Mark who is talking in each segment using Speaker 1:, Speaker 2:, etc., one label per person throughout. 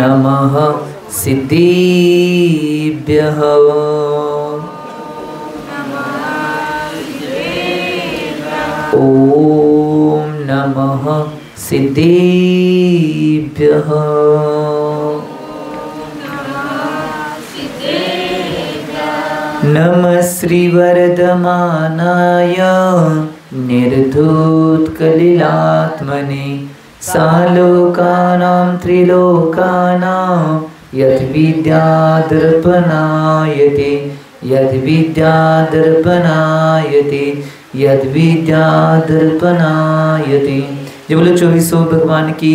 Speaker 1: नमः सिद्धिभ्यः। ॐ नमः सिद्धिभ्यः। नमः श्रीवरदमानाय निर्धूतकलिलात्मने सालोकानां त्रिलोकानां यद्विद्यादर्पणायते यद्विद्यादर्पणायते यद्विद्यादर्पणायते। जय बोलो 24 भगवान की।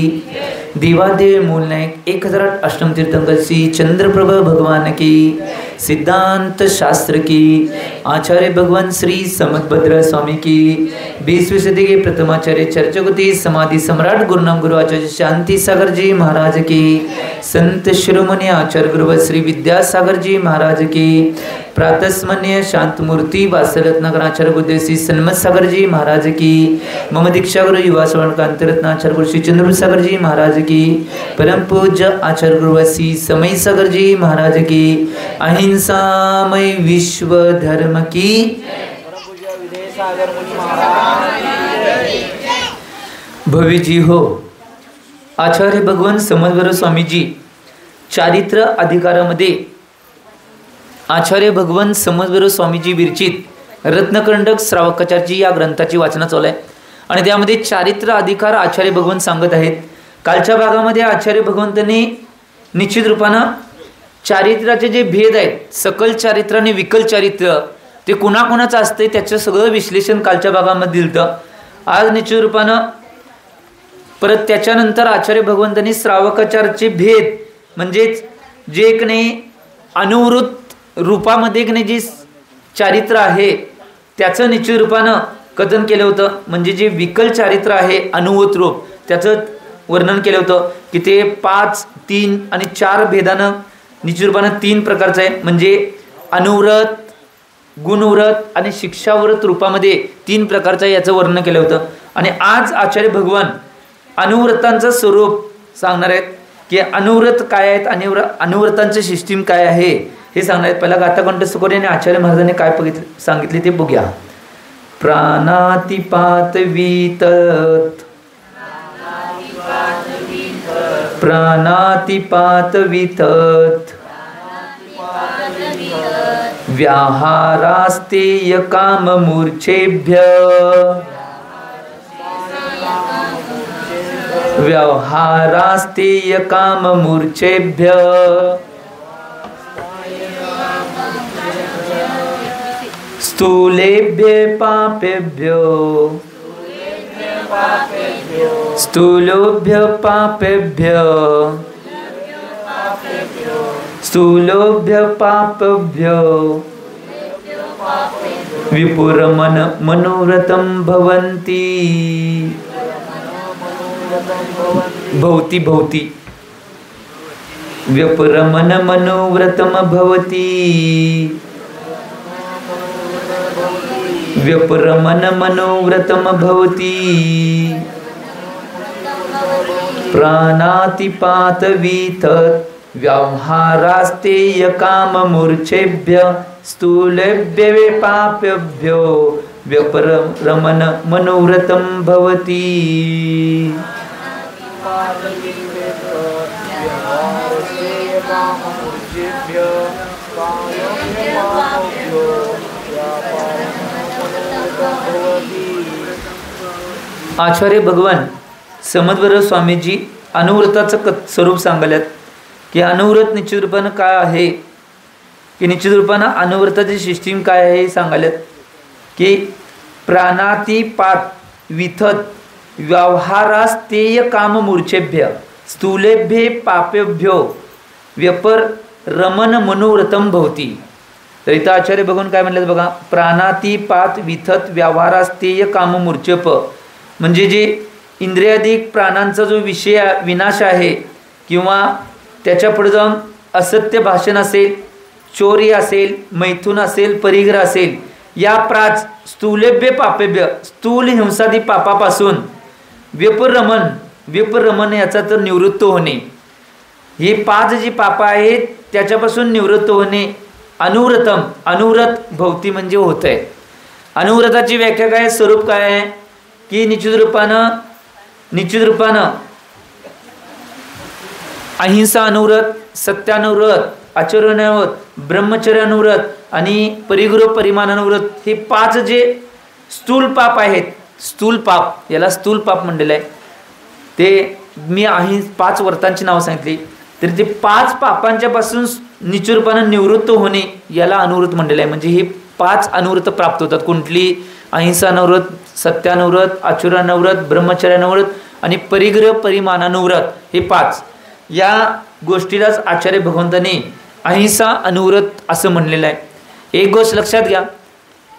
Speaker 1: देवादेव मूल नायक 1008 अष्टम तीर्थंकर श्री चंद्रप्रभा भगवान की। सिद्धांत शास्त्र की आचार्य भगवान श्री समदभद्र स्वामी की। 20वीं सदी के प्रथमाचार्य चर्चगुति समाधि सम्राट गुरुनाम गुरु आचार्य शांति सागर जी महाराज की। संत शिरोमणि आचार्य गुरु श्री विद्यासागर जी महाराज की। प्रातस्मन्य शांतमूर्ति वासरत्नाकर आचार्य गुरुदेव श्री सन्मत सागर जी महाराज की। मम दीक्षा गुरु युवा श्रवण कांतिरत्न आचार्य गुरु श्री चंद्र सागर जी महाराज की। परम पूज्य आचार्य गुरु श्री समय सागर जी महाराज की। अहिंसामय विश्व धर्म की। भव्य जी हो। आचार्य भगवान समदभद्र स्वामीजी चारित्र अधिकारामध्ये आचार्य भगवान समदभद्र स्वामीजी विरचित रत्नकंडक श्रावकाचार्यजी या ग्रंथाची वाचन चालू आहे आणि त्यामध्ये चारित्र अधिकार आचार्य भगवान सांगत आहेत। कालच्या भागामध्ये आचार्य भगवंतांनी निश्चित रूपानं चारित्राचे जे भेद आहेत, सकल चारित्र आणि विकल चारित्र, ते कोणाकोणाचं असते त्याचं सगळं विश्लेषण कालच्या भागामध्ये दिलं। आज निश्चित रूपानं परत त्याच्यानंतर आचार्य भगवंतांनी श्रावकाचार्यचे भेद म्हणजेच जे एक नाही अनुवृत्त रूपामध्ये एक नाही जे चारित्र आहे त्याचं निश्चित रूपानं कथन केलं होतं। म्हणजे जे विकल चारित्र आहे अनुवृत्त रूप त्याचं वर्णन केलं होतं की ते 5, 3 आणि 4 भेदानं निश्चित रूपानं 3 प्रकारचं आहे। म्हणजे अनुव्रत, गुणव्रत आणि शिक्षाव्रत रूपामध्ये 3 प्रकारचं याचं वर्णन केलं होतं। आणि आज आचार्य भगवान अनुव्रतांचं स्वरूप सांगणार आहेत की अनुव्रत काय आहेत, अनुव्रतांचं सिस्टीम काय आहे हे सांगणार आहेत। पहिला गाथा कंठस्थ करून आणि आचार्य महाराजांनी काय सांगितले ते बघूया। प्राणातिपात वितत प्राणातिपात वितत व्याहारास्तेय काम मूर्छेभ्य व्यवहारास्तेय काम मूर्छेभ्य स्थूलेभ्य पापेभ्यो स्थूलोभ्य पापेभ्य स्थूलोभ्य पापेभ्यो विपुरमन मनोव्रतं भवन्ति भवति भवति विपुरमन मनोव्रतं भवति विपुरमन मनोव्रतं भवति प्राणातिपात वितत व्यवहारास्तेय काम मूर्छेभ्य स्थूलेभ्य पापेभ्यो विपुरमन मनोव्रतं भवति। आचार्य भगवान समदभद्र स्वामीजी अनुव्रताचं स्वरूप सांगल्यात की अनुव्रत निश्चित रूपानं काय आहे, की निश्चित रूपानं अनुव्रताची सिस्टीम काय आहे हे सांगाल्यात की प्राणातिपात विथत व्यवहारास्तेय काम मूर्छेभ्य स्थूलेभ्य पापेभ्यो व्यपरमन मनोव्रतं भवति। तर इथं आचार्य भगवान काय म्हणतात बघा, प्राणातिपात विथत व्यवहारास्तेय काम मूर्छेप म्हणजे जे इंद्रियाधिक प्राणांचा जो विषय विनाश आहे किंवा त्याच्या पुढे जाऊन असत्य भाषण असेल, चोरी असेल, मैथुन असेल, परिग्रह असेल, या प्राच स्थूलेभ्य पापेभ्य स्थूल हिंसादी पापापासून विपरमन याचा तर निवृत्त होणे हे 5 जी पाप आहेत त्याच्यापासून निवृत्त होणे अनुव्रतम, अनुव्रत भोवती म्हणजे होत आहे. अनुव्रताची व्याख्या काय, स्वरूप काय आहे की निश्चित रूपानं अहिंसा अनुव्रत, सत्यानुव्रत, आचरणानुव्रत, ब्रह्मचर्यानुव्रत आणि परिगृह परिमाण अनुव्रत, हे 5 जे स्थूल पाप आहेत, स्थूल पाप, याला स्थूल पाप म्हणलेलं आहे. ते मी 5 व्रतांची नावं सांगितली, तर ते 5 पापांच्या पासून निश्चित रूपानं निवृत्त होणे याला अनुव्रत म्हणलेलं आहे. म्हणजे हे 5 अनुव्रत प्राप्त होतात. कुठली, अहिंसा अनुव्रत, सत्यानुव्रत, आचरणानुव्रत, ब्रह्मचर्यानुव्रत आणि परिग्रह परिमाणानुव्रत, हे 5. या गोष्टीलाच आचार्य भगवंतांनी अहिंसा अनुव्रत असं म्हणलेलं आहे. एक गोष्ट लक्षात घ्या,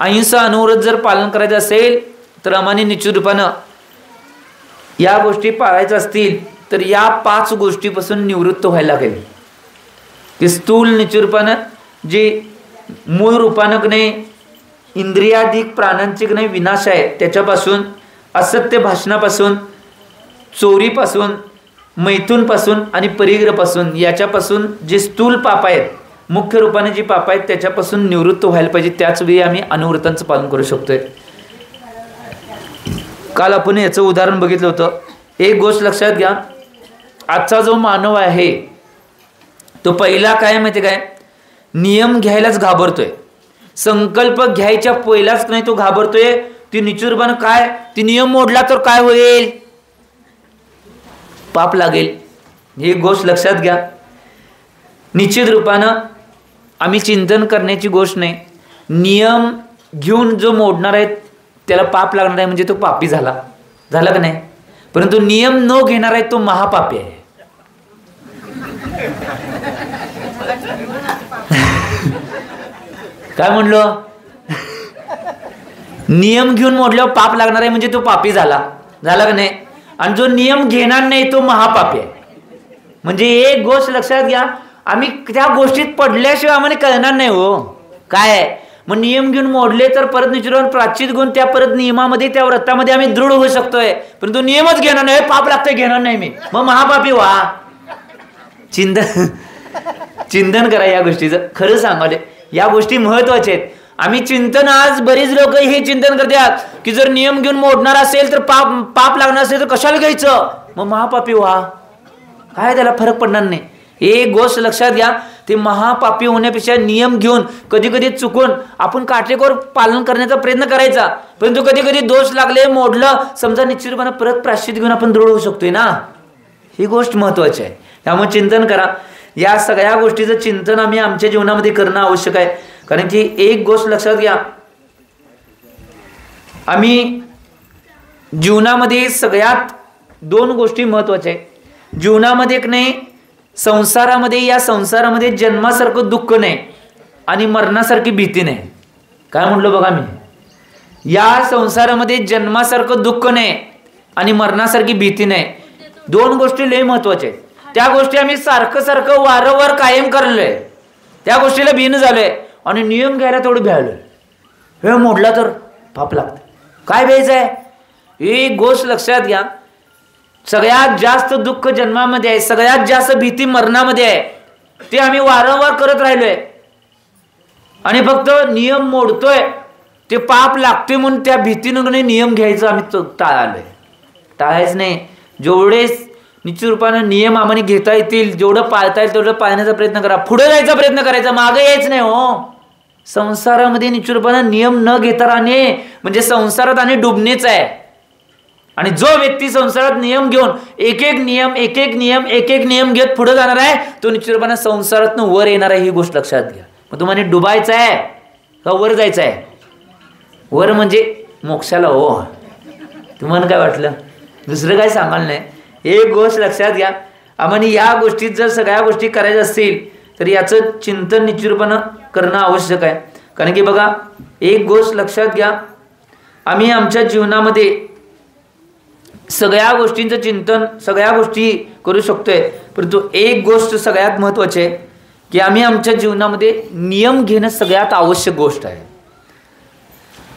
Speaker 1: अहिंसा अनुव्रत जर पालन करायचं असेल तर आम्हाला निश्चित रूपानं या गोष्टी पाळायच्या असतील तर या 5 गोष्टीपासून निवृत्त व्हायला लागेल. की स्थूल निश्चित रूपानं जे मूळ रूपानं की नाही इंद्रियाधिक प्राणांचे की नाही विनाश आहे त्याच्यापासून, असत्य भाषणापासून, चोरीपासून, मैथूनपासून आणि परिग्रहापासून, याच्यापासून जे स्थूल पाप आहेत, मुख्य रूपाने जी पाप आहेत त्याच्यापासून निवृत्त व्हायला पाहिजे. त्याच वेळी आम्ही अनुव्रतांचं पालन करू शकतोय. काल आपण याचं उदाहरण बघितलं होतं. एक गोष्ट लक्षात घ्या, आजचा जो मानव आहे तो पहिला काय माहिती काय, नियम घ्यायलाच घाबरतोय. संकल्प घ्यायच्या पहिलाच नाही तो घाबरतोय. ती निश्चित रूपानं काय, ती नियम मोडला तर काय होईल, पाप लागेल. ही गोष्ट लक्षात घ्या. निश्चित रूपानं आम्ही चिंतन करण्याची गोष्ट नाही. नियम घेऊन जो मोडणार आहे त्याला पाप लागणार आहे म्हणजे तो पापी झाला का नाही. परंतु नियम न घेणार आहे तो महापापी आहे. काय म्हणलो, नियम घेऊन मोडल्यावर पाप लागणार आहे म्हणजे तो पापी झाला का नाही. आणि जो नियम घेणार नाही तो महापापी आहे. म्हणजे एक गोष्ट लक्षात घ्या, आम्ही त्या गोष्टीत पडल्याशिवाय आम्हाला कळणार नाही हो काय आहे. मग नियम घेऊन मोडले तर परत निश्चित प्राचित गुण त्या परत नियमामध्ये, त्या व्रतामध्ये आम्ही दृढ होऊ शकतोय. परंतु नियमच घेणार नाही, पाप लागतंय, घेणार नाही मी, मग महापापी व्हा. चिंतन करा या गोष्टीचं. खरं सांगाले या गोष्टी महत्वाच्या आहेत. आम्ही चिंतन, आज बरेच लोक हे चिंतन करतात की जर नियम घेऊन मोडणार असेल तर पाप लागणार असेल तर कशाला घ्यायचं, मग महापापी व्हा. काय त्याला फरक पडणार नाही. एक गोष्ट लक्षात घ्या, ते महापापी होण्यापेक्षा नियम घेऊन कधी कधी चुकून आपण काटेकोर पालन करण्याचा प्रयत्न करायचा. परंतु कधी कधी दोष लागले, मोडलं समजा, निश्चितपणे परत प्रायश्चित घेऊन आपण दृढ होऊ शकतोय ना. ही गोष्ट महत्वाची आहे. त्यामुळे चिंतन करा. या सगळ्या गोष्टीचं चिंतन आम्ही आमच्या जीवनामध्ये करणं आवश्यक आहे. कारण की एक गोष्ट लक्षात घ्या, आम्ही जीवनामध्ये सगळ्यात 2 गोष्टी महत्वाच्या आहेत. जीवनामध्ये एक नाही, संसारामध्ये, या संसारामध्ये जन्मासारखं दुःख नाही आणि मरणासारखी भीती नाही. काय म्हणलो बघा मी, या संसारामध्ये जन्मासारखं दुःख नाही आणि मरणासारखी भीती नाही. 2 गोष्टी लय महत्वाच्या आहेत. त्या गोष्टी आम्ही सारखं वारंवार कायम करलोय, त्या गोष्टीला भीन झालोय आणि नियम घ्यायला तेवढं भ्यालोय. हे मोडला तर पाप लागतं. काय भ्यायचं आहे. एक गोष्ट लक्षात घ्या, सगळ्यात जास्त दुःख जन्मामध्ये आहे, सगळ्यात जास्त भीती मरणामध्ये आहे. ते आम्ही वारंवार करत राहिलोय आणि फक्त नियम मोडतोय, ते पाप लागते म्हणून त्या भीतीनं नियम घ्यायचं आम्ही टाळायच नाही. जेवढे निश्चित रूपानं नियम आम्हाला घेता येतील, जेवढं पाळता येईल तेवढं पाळण्याचा प्रयत्न करा. पुढे जायचा प्रयत्न करायचा, मागे यायच नाही हो. संसारामध्ये निश्चित रूपानं नियम न घेता राहणे म्हणजे संसारात आणि डुबणेच आहे. आणि जो व्यक्ती संसारात नियम घेऊन एक एक नियम घेत पुढे जाणार आहे तो निश्चित रूपानं संसारातनं वर येणार आहे. ही गोष्ट लक्षात घ्या. मग तुम्हाला डुबायचं आहे का वर जायचं आहे. वर म्हणजे मोक्षाला हो. तुम्हाला काय वाटलं, दुसरं काय सांगाल नाही. एक गोष्ट लक्षात घ्या, आम्हाला या गोष्टीत जर सगळ्या गोष्टी करायच्या असतील तर याचं चिंतन निश्चित रूपानं करणं आवश्यक आहे. कारण की बघा, एक गोष्ट लक्षात घ्या, आम्ही आमच्या जीवनामध्ये सगळ्या गोष्टींचं चिंतन, सगळ्या गोष्टी करू शकतोय. परंतु एक गोष्ट सगळ्यात महत्त्वाची आहे की आम्ही आमच्या जीवनामध्ये नियम घेणं सगळ्यात आवश्यक गोष्ट आहे.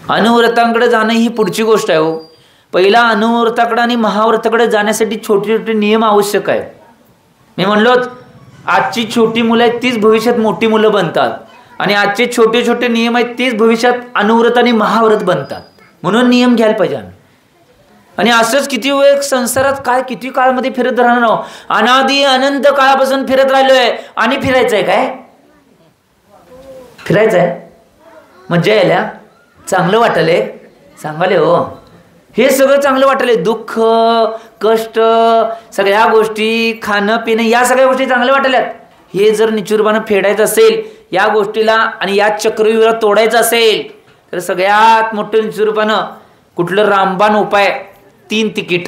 Speaker 1: अनुव्रतांकडे जाणं ही पुढची गोष्ट आहे हो. पहिला अनुव्रताकडे आणि महाव्रताकडे जाण्यासाठी छोटे छोटे नियम आवश्यक आहे. मी म्हणलोच, आजची छोटी मुलं आहेत तीच भविष्यात मोठी मुलं बनतात आणि आजचे छोटे छोटे नियम आहेत तीच भविष्यात अनुव्रत आणि महाव्रत बनतात. म्हणून नियम घ्यायला पाहिजे आम्ही. आणि असंच किती वेळ संसारात काय किती काळामध्ये फिरत राहणार, अनादी अनंत काळापासून फिरत राहिलोय आणि फिरायचंय काय, फिरायचंय मज्जा यायला, चांगलं वाटलंय सांगाले हो, हे सगळं चांगलं वाटलंय. दुःख कष्ट सगळ्या गोष्टी खाणं पिणं या सगळ्या गोष्टी चांगल्या वाटल्यात. हे जर निचुरबानं फेडायचं असेल या गोष्टीला आणि या चक्रव्यूहाला तोडायचं असेल तर सगळ्यात मोठं निचुरबानं कुठलं रामबाण उपाय, 3 तिकीट.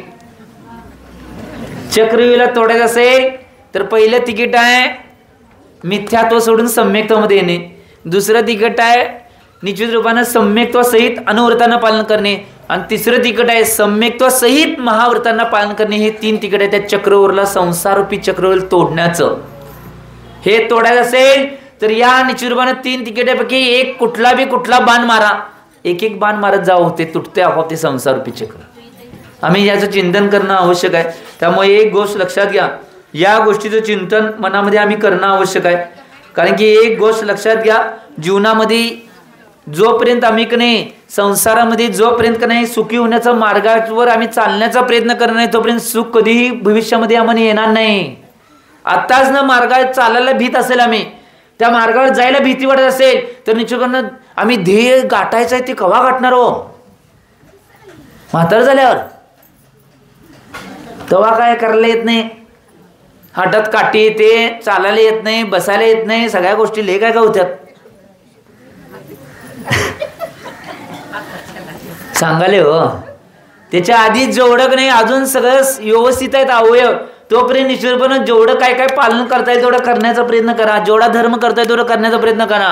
Speaker 1: चक्रव्यूहाला तोडायचं असेल तर पहिलं तिकीट आहे मिथ्यात्व सोडून सम्यक्त्वामध्ये येणे. दुसरं तिकीट आहे निश्चित रूपानं सम्यक्त्वासहित अनुव्रतांना पालन करणे. आणि तिसरं तिकीट आहे सम्यक्त्वासहित महाव्रतांना पालन करणे. हे 3 तिकीट आहे त्या चक्रव्यूहाला, संसारूपी चक्रव्यूहाला तोडण्याचं. हे तोडायचं असेल तर या निश्चित रूपानं 3 तिकिटापैकी एक कुठला बाण मारा. एक बाण मारत जावं, होते तुटते आपोआप ते संसारूपी चक्र. आम्ही याचं चिंतन करणं आवश्यक आहे. त्यामुळे एक गोष्ट लक्षात घ्या, या गोष्टीचं चिंतन मनामध्ये आम्ही करणं आवश्यक आहे. कारण की एक गोष्ट लक्षात घ्या, जीवनामध्ये जोपर्यंत आम्ही का नाही संसारामध्ये जोपर्यंत का नाही सुखी होण्याच्या मार्गावर आम्ही चालण्याचा प्रयत्न करणार नाही तोपर्यंत सुख कधीही भविष्यामध्ये आम्हाला येणार नाही. आत्ताच ना मार्गावर चालायला भीत असेल, आम्ही त्या मार्गावर जायला भीती वाटत असेल तर निश्चितपणे आम्ही ध्येय गाठायचं आहे ते केव्हा गाठणार हो, म्हातार झाल्यावर. तेव्हा काय करायला येत नाही, हातात काठी येते, चालायला येत नाही, बसायला येत नाही, सगळ्या गोष्टी ले काय का होत्यात सांगाले हो. त्याच्या आधी जेवढं नाही अजून सगळं व्यवस्थित आहेत अवयव, तोपर्यंत निश्चितपणे जेवढं काय काय पालन करता येईल तेवढं करण्याचा प्रयत्न करा. जेवढा धर्म करता येईल तेवढं करण्याचा प्रयत्न करा.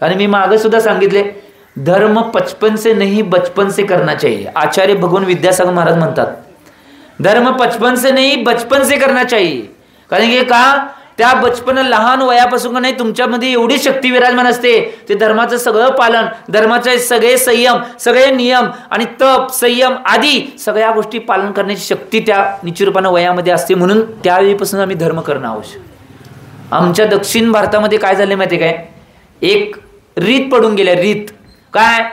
Speaker 1: आणि मी मागे सुद्धा सांगितले, धर्म 55 से नहीं बचपन से करना चाहिए. आचार्य भगवान विद्यासागर महाराज म्हणतात, धर्म 55 से नहीं बचपन से करना चाहिए. कारण की का त्या बचपन लहान वयापासून नाही तुमच्यामध्ये एवढी शक्ती विराजमान असते, ते धर्माचं सगळं पालन, धर्माचे सगळे संयम, सगळे नियम आणि तप संयम आदी सगळ्या गोष्टी पालन करण्याची शक्ती त्या निश्चितपणे वयामध्ये असते. म्हणून त्यावेळीपासून आम्ही धर्म करणं आवश्यक. आमच्या दक्षिण भारतामध्ये काय झाले माहिती काय, एक रीत पडून गेल्या. रीत काय,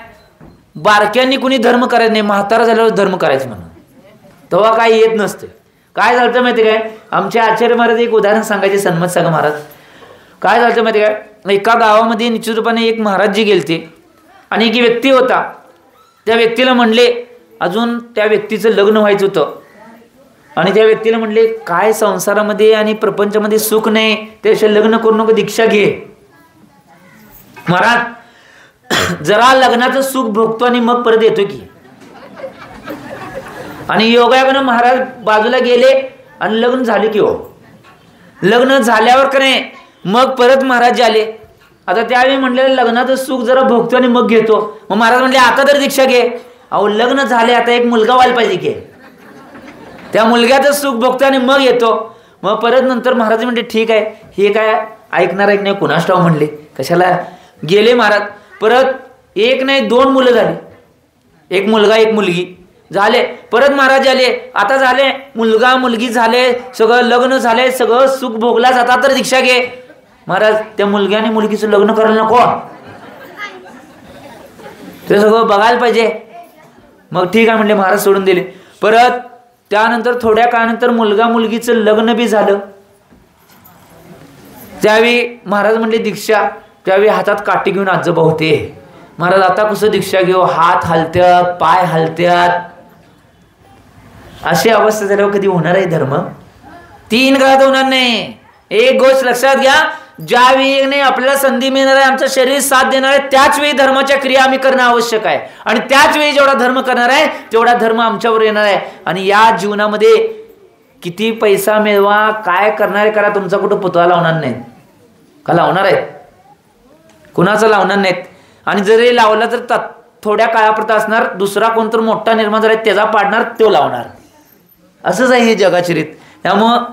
Speaker 1: बारक्यांनी कुणी धर्म करायचं नाही, म्हातारा झाल्यावर धर्म करायचं म्हणून. तेव्हा काय येत नसते. काय झालं माहिती काय, आमचे आचार्य महाराज एक उदाहरण सांगायचे, सन्मत सागर महाराज. काय झालं माहिती काय, एका गावामध्ये निश्चित रूपाने एक महाराजजी गेलते आणि एक व्यक्ती होता. त्या व्यक्तीला म्हणले, अजून त्या व्यक्तीचं लग्न व्हायचं होतं आणि त्या व्यक्तीला म्हणले काय संसारामध्ये आणि प्रपंचामध्ये सुख नाही, त्याशिवाय लग्न करू नको, दीक्षा घे. महाराज जरा लग्नाचं सुख भोगतो आणि मग परत येतो की. आणि योगायोगानं महाराज बाजूला गेले आणि लग्न झाले की हो. लग्न झाल्यावर का नाही मग परत महाराज आले. आता त्यावेळी म्हणले लग्नाचं सुख जरा भोगतो आणि मग घेतो. मग महाराज म्हणले आता तर दीक्षा घे. अहो लग्न झाले, आता एक मुलगा व्हायला पाहिजे की, त्या मुलग्याचं सुख भोगतो आणि मग येतो. मग परत नंतर महाराज म्हणले ठीक आहे, हे काय ऐकणार आहे की नाही कुणास ठाऊक म्हणले, कशाला गेले महाराज. परत एक नाही 2 मुलं झाली, एक मुलगा एक मुलगी झाले. परत महाराज आले, आता झाले मुलगा मुलगी झाले, सगळं लग्न झाले, सगळं सुख भोगला जाता तर दीक्षा घे. महाराज त्या मुलग्याने मुलगीचं लग्न करायला नको, ते सगळं बघायला पाहिजे. मग ठीक आहे म्हणले, महाराज सोडून दिले. परत त्यानंतर थोड्या काळानंतर मुलगा मुलगीचं लग्न बी झालं. त्यावेळी महाराज म्हणले दीक्षा, त्यावेळी हातात काठी घेऊन आजोबा होते. महाराज आता कसं दीक्षा घेऊ, हात हलत्यात, पाय हलत्यात. अशी अवस्था झाल्यावर कधी होणार आहे धर्म? 3 काळात होणार नाही. एक गोष्ट लक्षात घ्या, ज्यावेळी नाही आपल्याला संधी मिळणार आहे, आमचं शरीर साथ देणार आहे, त्याच वेळी धर्माच्या क्रिया आम्ही करणं आवश्यक आहे. आणि त्याच वेळी जेवढा धर्म करणार आहे तेवढा धर्म आमच्यावर येणार आहे. आणि या जीवनामध्ये किती पैसा मिळवा, काय करणार आहे करा, तुमचा कुठं पुतळा लावणार नाहीत का? लावणार आहेत, कुणाचं लावणार नाहीत. आणि जरी लावला तर थोड्या काळापुरता असणार, दुसरा कोणतर मोठा निर्माण झाला त्याचा पाडणार, तो लावणार. असंच आहे हे जगाची रीत. त्यामुळं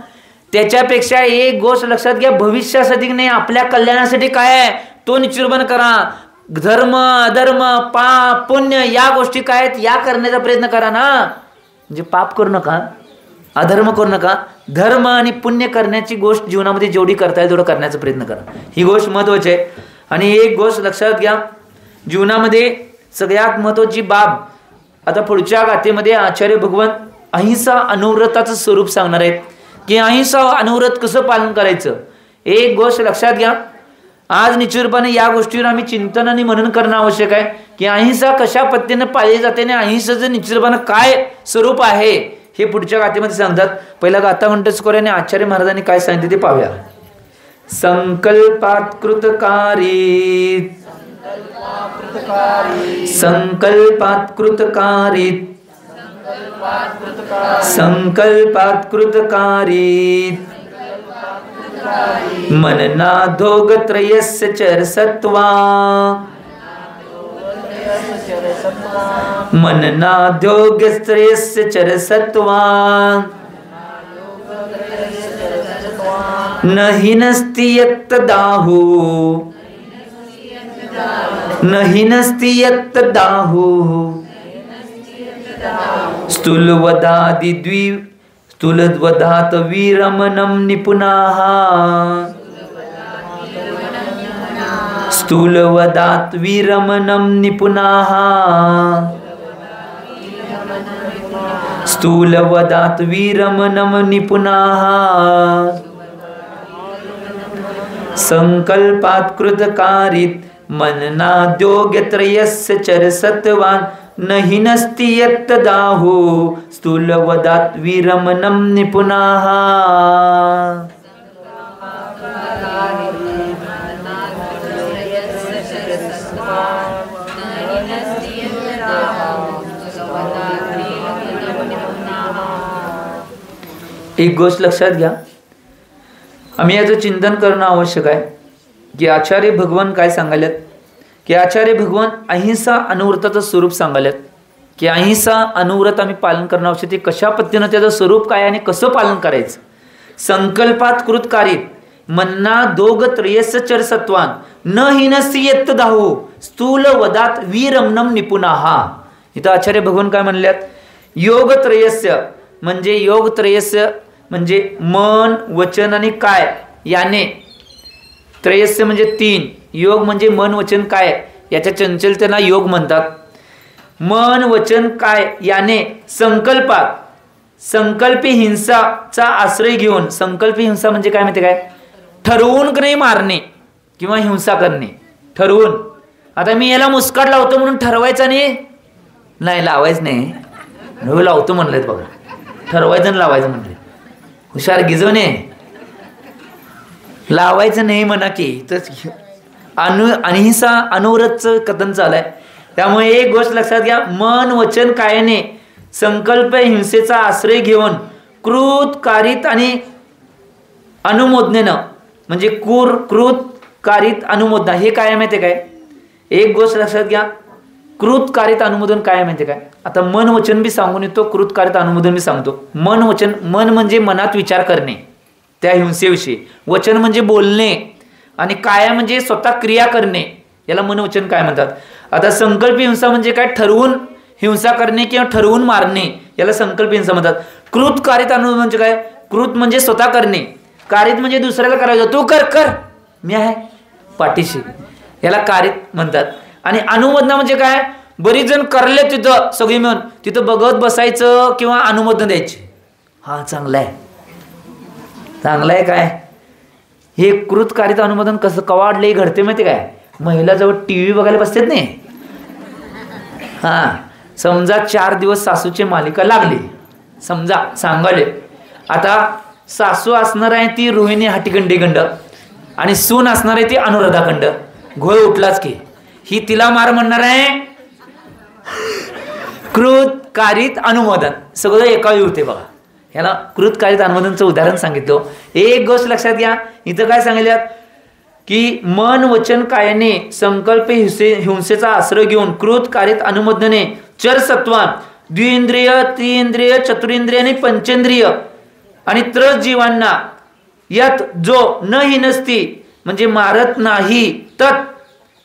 Speaker 1: त्याच्यापेक्षा एक गोष्ट लक्षात घ्या, भविष्यासाठी नाही आपल्या कल्याणासाठी काय आहे तो निश्चितपणे करा. धर्म अधर्म पाप पुण्य या गोष्टी काय आहेत या करण्याचा प्रयत्न करा ना. म्हणजे पाप करू नका, अधर्म करू नका. धर्म आणि पुण्य करण्याची गोष्ट जीवनामध्ये जेवढी करता येईल तेवढं करण्याचा प्रयत्न करा. ही गोष्ट महत्त्वाची आहे. आणि एक गोष्ट लक्षात घ्या, जीवनामध्ये सगळ्यात महत्त्वाची बाब, आता पुढच्या गाथेमध्ये आचार्य भगवान अहिंसा अनुव्रताचं स्वरूप सांगणार आहेत की अहिंसा अनुव्रत कसं पालन करायचं. एक गोष्ट लक्षात घ्या, आज निश्चितपणे या गोष्टीवर आम्ही चिंतन आणि मनन करणं आवश्यक आहे की अहिंसा कशा पद्धतीने पाळली जाते आणि अहिंसेचं निश्चितपणे काय स्वरूप आहे हे पुढच्या गाथेमध्ये सांगतात. पहिला गाथा कंठस्थ आणि आचार्य महाराजांनी काय सांगितले ते पाहूया. संकल्पात कृतकारित, संकल्पात कृतकारित, संकल्पात कृतकारित, मननाधोगत्रयस्य चरसत्वा, मननाधोगत्रयस्य चरसत्वा, न हिनस्ति यत्तदाहु, न हिनस्ति यत्तदाहु, स्थूलवदात वीरमणं निपुणाः, स्थूलवदात वीरमणं निपुणाः, स्थूलवदात वीरमणं निपुणाः, संकल्पात कृतकारित, मननाद्योग्यत्रयस्य चरसत्वान्, न हिनस्ति यत्तदाहु, स्थूलवदात वीरमणं निपुणाः. एक गोष्ट लक्षात घ्या, आम्ही याचं चिंतन करणं आवश्यक आहे की आचार्य भगवान काय सांगायलेत की आचार्य भगवान अहिंसा अनुव्रताचं स्वरूप सांगायलेत की अहिंसा अनुव्रत आम्ही पालन करणं आवश्यक आहे. कशा पद्धतीनं त्याचं स्वरूप काय आणि कसं पालन करायचं. संकल्पात कृतकारित, मन्ना दोग त्रयस्य चरसत्वान, न हिनस्ति यत्तदाहु, स्थूल वदात वीरमणं निपुणाः. इथं आचार्य भगवान काय म्हणल्यात, योग त्रयस्य म्हणजे योग त्रयस्य म्हणजे मन वचन आणि काय याने, त्रयस्य म्हणजे 3, योग म्हणजे मन वचन काय याच्या चंचलतेला योग म्हणतात. मन वचन काय याने संकल्पात, संकल्पी हिंसाचा आश्रय घेऊन, संकल्पी हिंसा म्हणजे काय माहिती काय, ठरवून नाही मारणे किंवा हिंसा करणे, ठरवून. आता मी याला मुस्काट लावतो म्हणून ठरवायचा नाही, लावायचं नाही, लावतो म्हणलेत बघा, ठरवायचं आणि लावायचं म्हणले, हुशार गिजवणे, लावायचं नाही म्हणा की. तर अहिंसा अनुव्रतचं कथन चालू आहे. त्यामुळे एक गोष्ट लक्षात घ्या, मन वचन कायाने संकल्प हिंसेचा आश्रय घेऊन कृत कारित आणि अनुमोदनेनं, म्हणजे कृत कारित अनुमोदना हे काय माहिती काय. एक गोष्ट लक्षात घ्या, कृत कारित अनुमोदन काय माहिती काय. आता मन वचन बी सांगून येतो, कृत कारित अनुमोदन बी सांगतो. मन वचन, मन म्हणजे मनात विचार करणे त्या हिंसेविषयी, वचन म्हणजे बोलणे आणि काय म्हणजे स्वतः क्रिया करणे, याला मन वचन काय म्हणतात. आता संकल्प हिंसा म्हणजे काय, ठरवून हिंसा करणे किंवा ठरवून मारणे, याला संकल्प हिंसा म्हणतात. कृत कारित अनुमोदन म्हणजे काय, कृत म्हणजे स्वतः करणे, कारित म्हणजे दुसऱ्याला करायचं, तू कर मी आहे पाठीशी, याला कारित म्हणतात. आणि अनुमोदना म्हणजे काय, बरीच जण करले तिथं सगळी मिळून तिथं बघत बसायचं किंवा अनुमोदन द्यायचे. हा चांगलं आहे, चांगलं आहे. काय हे कृत कारित अनुमोदन कसं कवाडले घडते माहिती काय, महिला जवळ TV बघायला बसतात नाही. समजा 4 दिवस सासूची मालिका लागली, समजा सांगाले, आता सासू असणार आहे ती रोहिणी हाटीकंडेखंड आणि सून असणार आहे ती अनुराधाखंड. घोळ उठलाच की, ही तिला मार म्हणणार आहे, कृत कारित अनुमोदन सगळं एकावेळी होते बघा. याला कृत कारित अनुमोदनचं उदाहरण सांगितलं. एक गोष्ट लक्षात घ्या, इथं काय सांगितलं की मन वचन कायाने संकल्प हिंसेचा आश्रय घेऊन कृत कारित अनुमोदने चरसत्वान, द्विंद्रिय त्रिइंद्रिय चतुरिंद्रिय आणि पंचेंद्रिय आणि त्रस जीवांना यात जो न हिनस्ती म्हणजे मारत नाही, तत्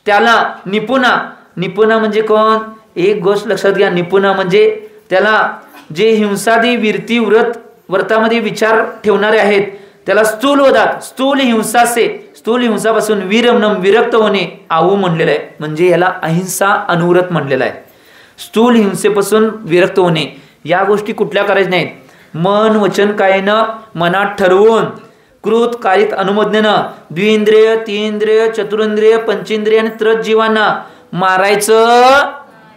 Speaker 1: त्याला निपुणा. निपुणा म्हणजे कोण, एक गोष्ट लक्षात घ्या, निपुणा म्हणजे त्याला जे हिंसादी वीरती व्रत व्रतामध्ये विचार ठेवणारे आहेत त्याला स्थूल वधात स्थूल हिंसा से स्थूल हिंसापासून वीरमनम विरक्त होणे आऊ म्हणलेलं आहे. म्हणजे याला अहिंसा अनुव्रत म्हणलेलं आहे. स्थूल हिंसेपासून विरक्त होणे या गोष्टी कुठल्या करायच्या नाहीत. मन वचन कायेनं मनात ठरवून कृत कारित अनुमोदनेनं द्विंद्रिय तींद्रिय चतुरेंद्रिय पंचेंद्रिय आणि त्रत जीवांना मारायचं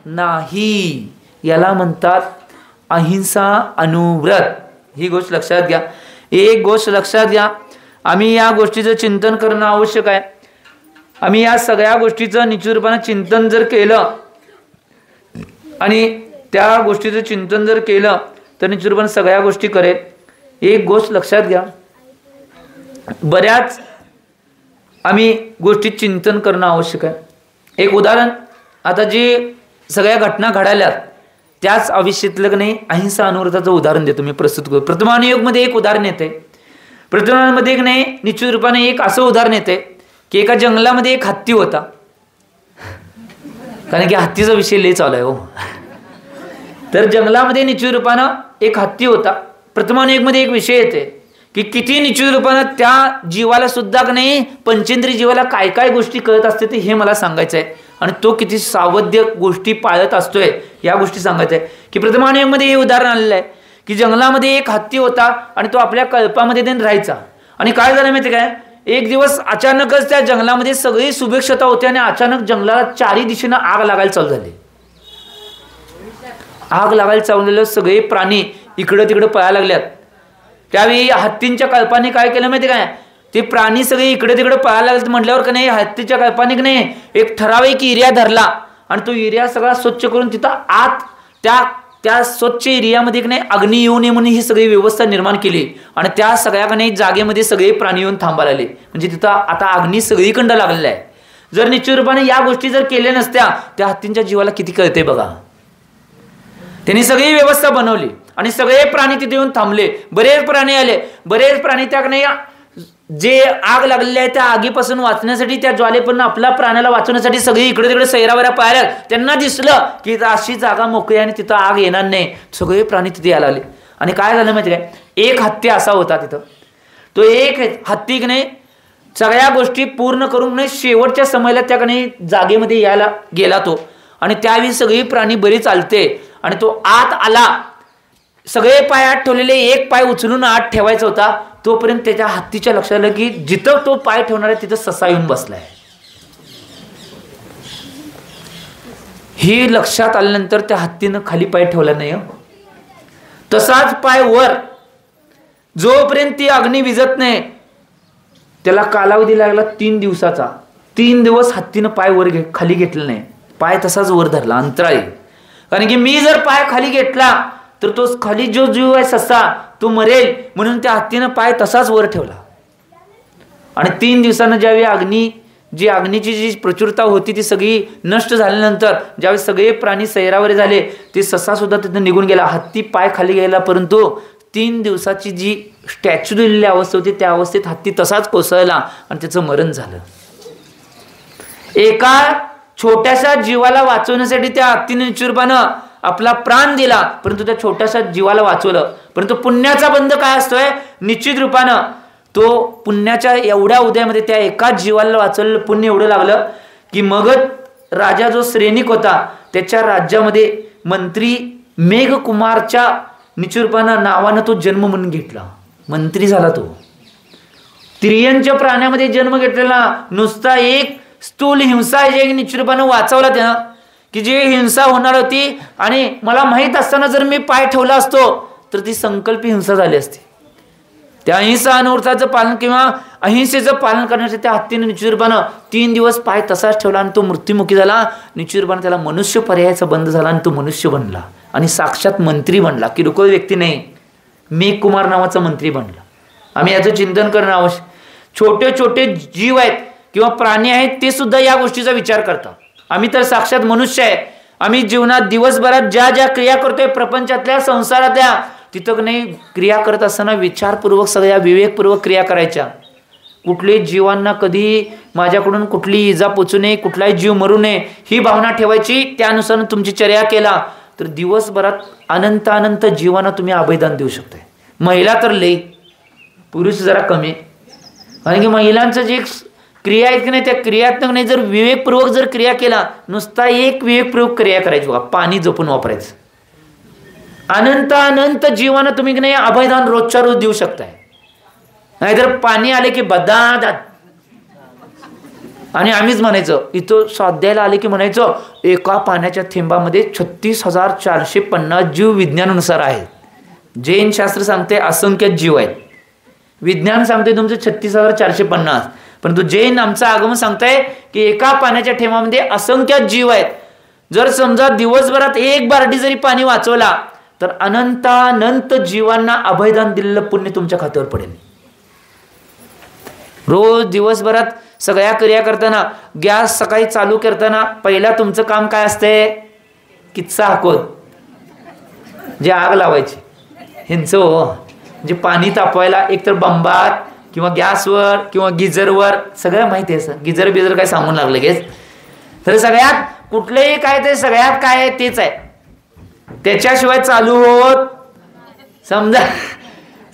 Speaker 1: नाही. याला म्हणतात अहिंसा अनुव्रत. ही गोष्ट लक्षात घ्या. एक गोष्ट लक्षात घ्या, आम्ही या गोष्टीचं चिंतन करणं आवश्यक आहे. आम्ही या सगळ्या गोष्टीचं निश्चितपणे चिंतन जर केलं आणि त्या गोष्टीचं चिंतन जर केलं तर निश्चितपणे सगळ्या गोष्टी करेल. एक गोष्ट लक्षात घ्या, बऱ्याच आम्ही गोष्टीत चिंतन करणं आवश्यक आहे. एक उदाहरण, आता जे सगळ्या घटना घडाल्यात त्याच आयुष्यातलं की नाही अहिंसा अनुव्रताचं उदाहरण देतो मी प्रस्तुत करतो. प्रतिमानुयोगमध्ये एक उदाहरण येते. प्रतिमामध्ये एक नाही निश्चित रूपाने एक असं उदाहरण येते की एका जंगलामध्ये एक हत्ती होता. कारण की हत्तीचा विषय लय चालू आहे हो. तर जंगलामध्ये निश्चित रूपानं एक हत्ती होता. प्रतिमानुयोगमध्ये एक विषय येते की किती निश्चित रूपानं त्या जीवाला सुद्धा की नाही पंचेंद्रिय जीवाला काय काय गोष्टी कळत असते ते हे मला सांगायचं आहे. आणि तो किती सावध्य गोष्टी पाळत असतोय या गोष्टी सांगायचं आहे. की प्रतिमानुयोगमध्ये हे उदाहरण आलेलं आहे की जंगलामध्ये एक हत्ती होता आणि तो आपल्या कळपामध्ये देऊन राहायचा. आणि काय झालं माहिती काय, एक दिवस अचानकच त्या जंगलामध्ये सगळी सुभिक्षता होती आणि अचानक जंगलाला चारी दिशेनं आग लागायला चालू झाली. आग लागायला चाललेलं सगळे प्राणी इकडं तिकडं पळायला लागल्यात. त्यावेळी हत्तींच्या कल्पाने काय केलं माहिती काय, ते प्राणी सगळे इकडे तिकडे पळायला लागले म्हटल्यावर का नाही हत्तीच्या कल्पाने नाही एक ठराविक एरिया धरला आणि तो एरिया सगळा स्वच्छ करून तिथं आत त्या स्वच्छ एरियामध्ये की नाही अग्नी येऊ नये म्हणून ही सगळी व्यवस्था निर्माण केली. आणि त्या सगळ्या का नाही जागेमध्ये सगळे प्राणी येऊन थांबायला लागले. म्हणजे तिथं आता अग्नी सगळीकडं लागलेला आहे. जर निश्चित रूपाने या गोष्टी जर केल्या नसत्या त्या हत्तींच्या जीवाला किती कळते बघा. त्यांनी सगळी व्यवस्था बनवली आणि सगळे प्राणी तिथे येऊन थांबले. बरेच प्राणी आले. बरेच प्राणी त्या नाही जे आग लागलेली आहे त्या आगीपासून वाचण्यासाठी त्या ज्वालेपासून आपल्या प्राण्याला वाचवण्यासाठी सगळी इकडे तिकडे सैरावऱ्या पाहिल्या. त्यांना दिसलं की अशी जागा मोकळी आणि तिथं आग येणार नाही. सगळे प्राणी तिथे यायला लागले. आणि काय झालं माहिती काय, एक हत्ती असा होता तिथं. तो एक हत्ती की नाही सगळ्या गोष्टी पूर्ण करून नाही शेवटच्या समयाला त्या का नाही जागेमध्ये यायला गेला तो. आणि त्यावेळी सगळी प्राणी बरी चालते आणि तो आत आला. सगळे पाय आत ठेवलेले, एक पाय उचलून आत ठेवायचा होता. तोपर्यंत त्याच्या हत्तीच्या लक्षात आलं की जिथं तो पाय ठेवणार आहे तिथं ससा येऊन बसलाय. ही लक्षात आल्यानंतर त्या हत्तीनं खाली पाय ठेवला नाही. तसाच पाय वर, जोपर्यंत ती अग्नी विझत नाही त्याला कालावधी लागला 3 दिवसाचा. 3 दिवस हत्तीनं पाय वर खाली घेतला नाही. पाय तसाच वर धरला अंतराळी. कारण की मी जर पाय खाली घेतला तर तो खाली जो जीव आहे ससा तो मरेल म्हणून त्या हत्तीनं पाय तसाच वर ठेवला. आणि 3 दिवसानं ज्यावेळी अग्नीची जी प्रचुरता होती ती सगळी नष्ट झाल्यानंतर ज्यावेळी सगळे प्राणी सैरावरे झाले ते ससा सुद्धा तिथं निघून गेला. हत्ती पाय खाली गेला परंतु 3 दिवसाची जी स्टॅच्यू दिलेली अवस्था होती त्या अवस्थेत हत्ती तसाच कोसळला आणि त्याचं मरण झालं. एका छोट्याशा जीवाला वाचवण्यासाठी त्या हत्तीने निश्चितपणे आपला प्राण दिला परंतु त्या छोट्याशा जीवाला वाचवलं. परंतु पुण्याचा बंध काय असतोय, निश्चित रूपानं तो पुण्याच्या एवढ्या उदयामध्ये त्या एका जीवाला वाचवलेलं पुण्य एवढं लागलं की मगध राजा जो सैनिक होता त्याच्या राज्यामध्ये मंत्री मेघकुमारच्या निश्चित रूपानं नावानं तो जन्म म्हणून घेतला. मंत्री झाला तो. तिर्यंच्या प्राण्यामध्ये जन्म घेतलेला. नुसता एक स्थूल हिंसा जे निश्चित रूपानं वाचवला त्यानं की जी हिंसा होणार होती आणि मला माहीत असताना जर मी पाय ठेवला असतो तर ती संकल्पी हिंसा झाली असती. त्या अहिंसा अनुव्रताचं पालन किंवा अहिंसेचं पालन करण्यासाठी त्या हत्तीने निश्चित रूपानं 3 दिवस पाय तसाच ठेवला आणि तो मृत्युमुखी झाला. निश्चित रूपानं त्याला मनुष्य पर्यायाचा बंध झाला आणि तो मनुष्य बनला आणि साक्षात मंत्री बनला. किरकोळ व्यक्ती नाही, मेघकुमार नावाचा मंत्री बनला. आम्ही याचं चिंतन करणं आवश्यक. छोटे छोटे जीव आहेत किंवा प्राणी आहेत ते सुद्धा या गोष्टीचा विचार करतात. आम्ही तर साक्षात मनुष्य आहे. आम्ही जीवनात दिवसभरात ज्या ज्या क्रिया करतोय प्रपंचातल्या संसारातल्या तिथं नाही क्रिया करत असताना विचारपूर्वक सगळ्या विवेकपूर्वक क्रिया करायच्या. कुठल्याही जीवांना कधी माझ्याकडून कुठली इजा पोचू नये, कुठलाही जीव मरू नये ही भावना ठेवायची. त्यानुसार तुमची चर्या केला तर दिवसभरात अनंत अनंत जीवांना तुम्ही अभयदान देऊ शकताय. महिला तर लई, पुरुष जरा कमी. कारण की महिलांचं जे क्रिया आहेत की नाही, त्या क्रियात्मक नाही, जर विवेकपूर्वक जर क्रिया केला, नुसता एक विवेकपूर्वक क्रिया करायची बघा, पाणी जपून वापरायचं. अनंत अनंत जीवानं तुम्ही की नाही अभयदान रोजच्या रोज देऊ शकताय. नाहीतर पाणी आले की बदादात. आणि आम्हीच म्हणायचं, इथं स्वाध्यायाला आले की म्हणायचं, एका पाण्याच्या थेंबामध्ये 36,450 जीव विज्ञानानुसार आहेत. जैन शास्त्र सांगते असंख्य जीव आहेत, विज्ञान सांगते तुमचे 36,450, परंतु जैन आमचं आगमन सांगताय की एका पाण्याच्या थेंबामध्ये असंख्य जीव आहेत. जर समजा दिवसभरात एक बारडी जरी पाणी वाचवला तर अनंतानंत जीवांना अभयदान दिलेलं पुण्य तुमच्या खात्यावर पडेल. रोज दिवसभरात सगळ्या क्रिया करताना, गॅस सकाळी चालू करताना पहिला तुमचं काम काय असते? किस्सा हाकून जे आग लावायची ह्यांचं हो, जे पाणी तापवायला एकतर बंबात किंवा गॅसवर किंवा गिझरवर, सगळं माहिती आहे. सर गिझर बिझर काय सांगून लागलं गेस, तर सगळ्यात कुठलेही काय ते सगळ्यात काय आहे तेच आहे, त्याच्याशिवाय चालू होत. समजा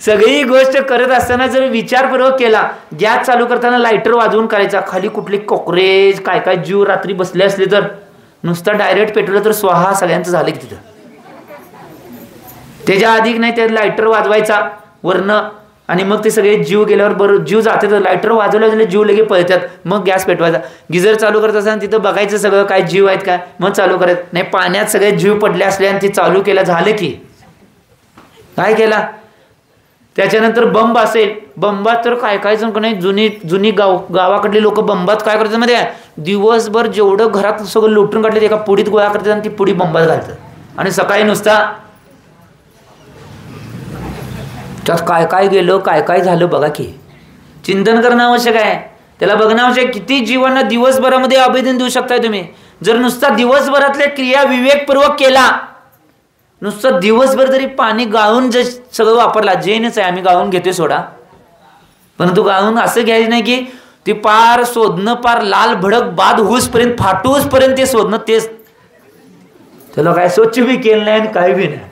Speaker 1: सगळी गोष्ट करत असताना जर विचारपूर्वक केला, गॅस चालू करताना लायटर वाजवून करायचा, खाली कुठले कॉकरेज काय काय जीव रात्री बसले असले तर नुसता डायरेक्ट पेटवलं तर स्वाहा सगळ्यांचं झालं की तिथं. त्याच्या अधिक नाही त्या लायटर वाजवायचा वरनं, आणि मग ते सगळे जीव गेल्यावर बरोबर जीव जाते, तर लायटर वाजवल्या जीव लगे पळतात, मग गॅस पेटवायचा. गिझर चालू करत असताना तिथं बघायचं सगळं काय जीव आहेत काय, मग चालू करायचं. नाही पाण्यात सगळे जीव पडले असले आणि ते चालू केलं, झालं की काय केला. त्याच्यानंतर बंब असेल, बंबात तर काय काय जण नाही, जुनी गावाकडले लोक बंबात काय करतात मध्ये, दिवसभर जेवढं घरात सगळं लुटून काढले एका पुडीत गोळा करतात आणि ती पुडी बंबात घालतात, आणि सकाळी नुसता त्यात काय काय गेलं काय काय झालं बघा की. चिंतन करणं आवश्यक आहे, त्याला बघणं आवश्यक. किती जीवांना दिवसभरामध्ये अभयदान देऊ शकताय तुम्ही जर नुसता दिवसभरातल्या क्रिया विवेकपूर्वक केला. नुसतं दिवसभर जरी पाणी गाळून जर सगळं वापरला, जैनच आहे आम्ही गाळून घेतोय सोडा, परंतु गाळून असं घ्यायचं नाही की ती पार शोधणं, पार लाल भडक बाद होऊसपर्यंत फाटूसपर्यंत ते शोधणं, तेच त्याला काय स्वच्छ बी केलं नाही आणि काही बी नाही.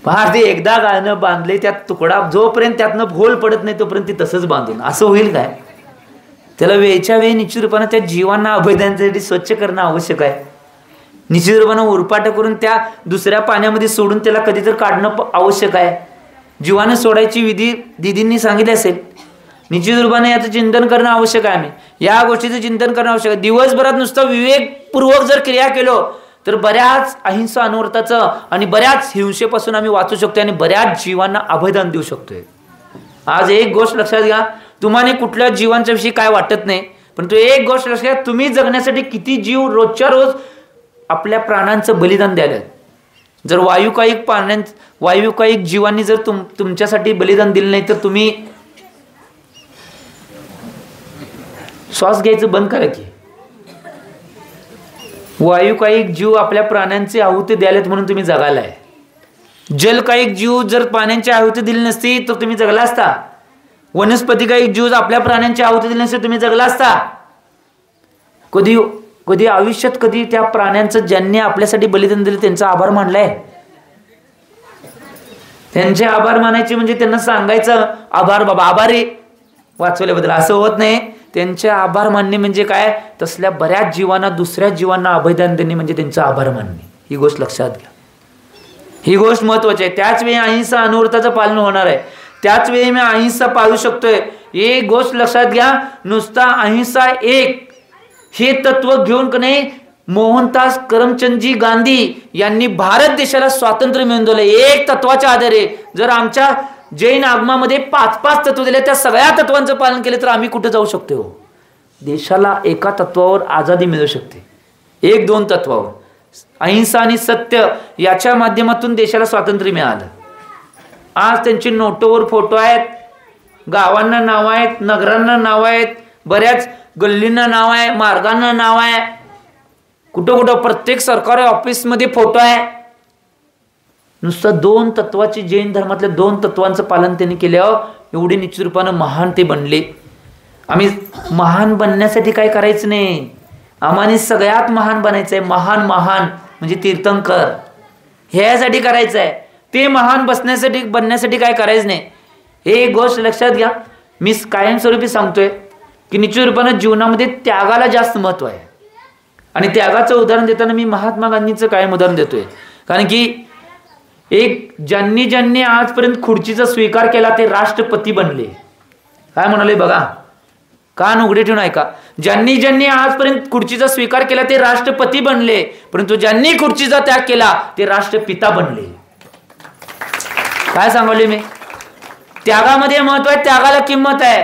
Speaker 1: पार ते एकदा गाळणं बांधले त्यात तुकडा, जोपर्यंत त्यातनं होल पडत नाही तोपर्यंत ते तसंच बांधून, असं होईल काय. त्याला वेळच्या वेळी निश्चित रूपानं त्या जीवांना अभयदानासाठी स्वच्छ करणं आवश्यक आहे. निश्चित रूपानं उरपाट करून त्या दुसऱ्या पाण्यामध्ये सोडून त्याला कधीतरी काढणं आवश्यक आहे. जीवानं सोडायची विधी दिदींनी सांगितली असेल. निश्चित रूपानं याचं चिंतन करणं आवश्यक आहे. आम्ही या गोष्टीचं चिंतन करणं आवश्यक आहे. दिवसभरात नुसतं विवेकपूर्वक जर क्रिया केलो तर बऱ्याच अहिंसा अनवरताचं आणि बऱ्याच हिंसेपासून आम्ही वाचू शकतो आणि बऱ्याच जीवांना अभयदान देऊ शकतोय. आज एक गोष्ट लक्षात घ्या, तुम्हाला कुठल्या जीवांच्या विषयी काय वाटत नाही, परंतु एक गोष्ट लक्षात घ्या, तुम्ही जगण्यासाठी किती जीव रोजच्या रोज आपल्या प्राणांचं बलिदान द्यायला. जर वायुकायिक जीवांनी जर तुमच्यासाठी बलिदान दिलं नाही तर तुम्ही श्वास घ्यायचं बंद करा की. वायुकायिक जीव आपल्या प्राण्यांचे आहुती द्यायलेत म्हणून तुम्ही जगालाय. जलकायिक जीव जर पाण्याची आहुती दिली नसती तर तुम्ही जगला असता. वनस्पतिकायिक जीव आपल्या प्राण्यांची आहुती दिली नसती तुम्ही जगला असता. कधी आयुष्यात कधी त्या प्राण्यांचं ज्यांनी आपल्यासाठी बलिदान दिलं त्यांचा आभार मानलाय? त्यांचे आभार मानायचे म्हणजे त्यांना सांगायचं आभार बाबा, आभारी वाचवल्याबद्दल, असं होत नाही. त्यांचे आभार मानणे म्हणजे काय, तसल्या बऱ्याच जीवांना दुसऱ्या जीवांना अभयदान देणे म्हणजे त्यांचा आभार मानणे. ही गोष्ट लक्षात घ्या, ही गोष्ट महत्वाची आहे. त्याच वेळी अहिंसा अनवरताचं पालन होणार आहे. त्याच वेळी मी अहिंसा पाळू शकतोय. एक गोष्ट लक्षात घ्या, नुसता अहिंसा एक हे तत्व घेऊन का नाही मोहनदास करमचंदजी गांधी यांनी भारत देशाला स्वातंत्र्य मिळवून दिलं. एक तत्वाच्या आधारे. जर आमच्या जैन आगमामध्ये 5-5 तत्व दिले, त्या सगळ्या तत्वांचं पालन केलं तर आम्ही कुठे जाऊ शकतो. देशाला एका तत्वावर आझादी मिळू शकते, 1-2 तत्वावर. अहिंसा आणि सत्य याच्या माध्यमातून देशाला स्वातंत्र्य मिळालं. आज त्यांची नोटोवर फोटो आहेत, गावांना नाव आहेत, नगरांना नाव आहेत, बऱ्याच गल्लींना नाव आहे, मार्गांना नाव आहे, कुठं कुठं प्रत्येक सरकारी ऑफिसमध्ये फोटो आहे. नुसतं 2 तत्वाची, जैन धर्मातल्या 2 तत्वांचं पालन त्यांनी केल्यावर एवढे निश्चित रूपानं महान ते बनले. आम्ही महान बनण्यासाठी काय करायचं नाही, आम्हाला सगळ्यात महान बनायचं आहे. महान म्हणजे तीर्थंकर ह्यासाठी करायचं आहे. ते महान बनण्यासाठी काय करायचं नाही. हे एक गोष्ट लक्षात घ्या. मी कायमस्वरूपी सांगतोय की निश्चित रूपानं जीवनामध्ये त्यागाला जास्त महत्व आहे. आणि त्यागाचं उदाहरण देताना मी महात्मा गांधींचं कायम उदाहरण देतोय. कारण की ज्यांनी आजपर्यंत खुर्चीचा स्वीकार केला ते राष्ट्रपती बनले. काय म्हणाले बघा, कान उघडे ठेवून ऐका. ज्यांनी आजपर्यंत खुर्चीचा स्वीकार केला ते राष्ट्रपती बनले, परंतु ज्यांनी खुर्चीचा त्याग केला ते राष्ट्रपिता बनले. काय सांगले मी? त्यागामध्ये महत्व आहे, त्यागाला किंमत आहे.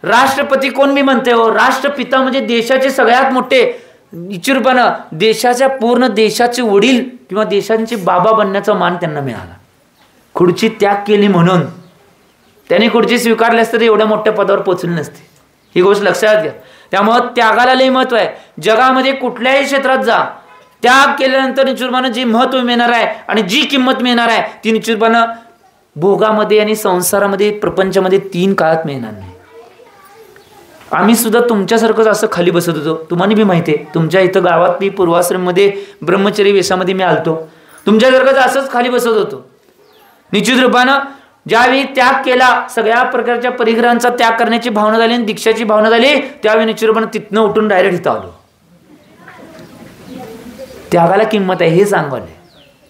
Speaker 1: राष्ट्रपती कोण मी म्हणते हो, राष्ट्रपिता म्हणजे देशाचे सगळ्यात मोठे निश्चित रूपानं देशाच्या पूर्ण देशाचे वडील किंवा देशांचे बाबा बनण्याचा मान त्यांना मिळाला. खुर्ची त्याग केली म्हणून. त्यांनी खुर्ची स्वीकारली असते तर एवढ्या मोठ्या पदावर पोहोचली नसते. ही गोष्ट लक्षात घ्या. त्यामुळे त्यागाला लई महत्व आहे. जगामध्ये कुठल्याही क्षेत्रात जा, त्याग केल्यानंतर निश्चित रूपानं जी महत्व मिळणार आहे आणि जी किंमत मिळणार आहे ती निश्चित रूपानं भोगामध्ये आणि संसारामध्ये प्रपंचामध्ये 3 काळात मिळणार नाही. आम्ही सुद्धा तुमच्यासारखंच असं खाली बसत होतो. तुम्हाला बी माहिती आहे, तुमच्या इथं गावात मी पूर्वाश्रममध्ये ब्रह्मचर्य वेशामध्ये मी आलतो. तुमच्यासारखंच असंच खाली बसत होतो. निश्चित रूपानं ज्यावेळी त्याग केला, सगळ्या प्रकारच्या परिग्रहांचा त्याग करण्याची भावना झाली आणि दीक्षाची भावना झाली, त्यावेळी निश्चित रूपानं तिथनं उठून डायरेक्ट इथं आलो. त्यागाला किंमत आहे हे सांगायला.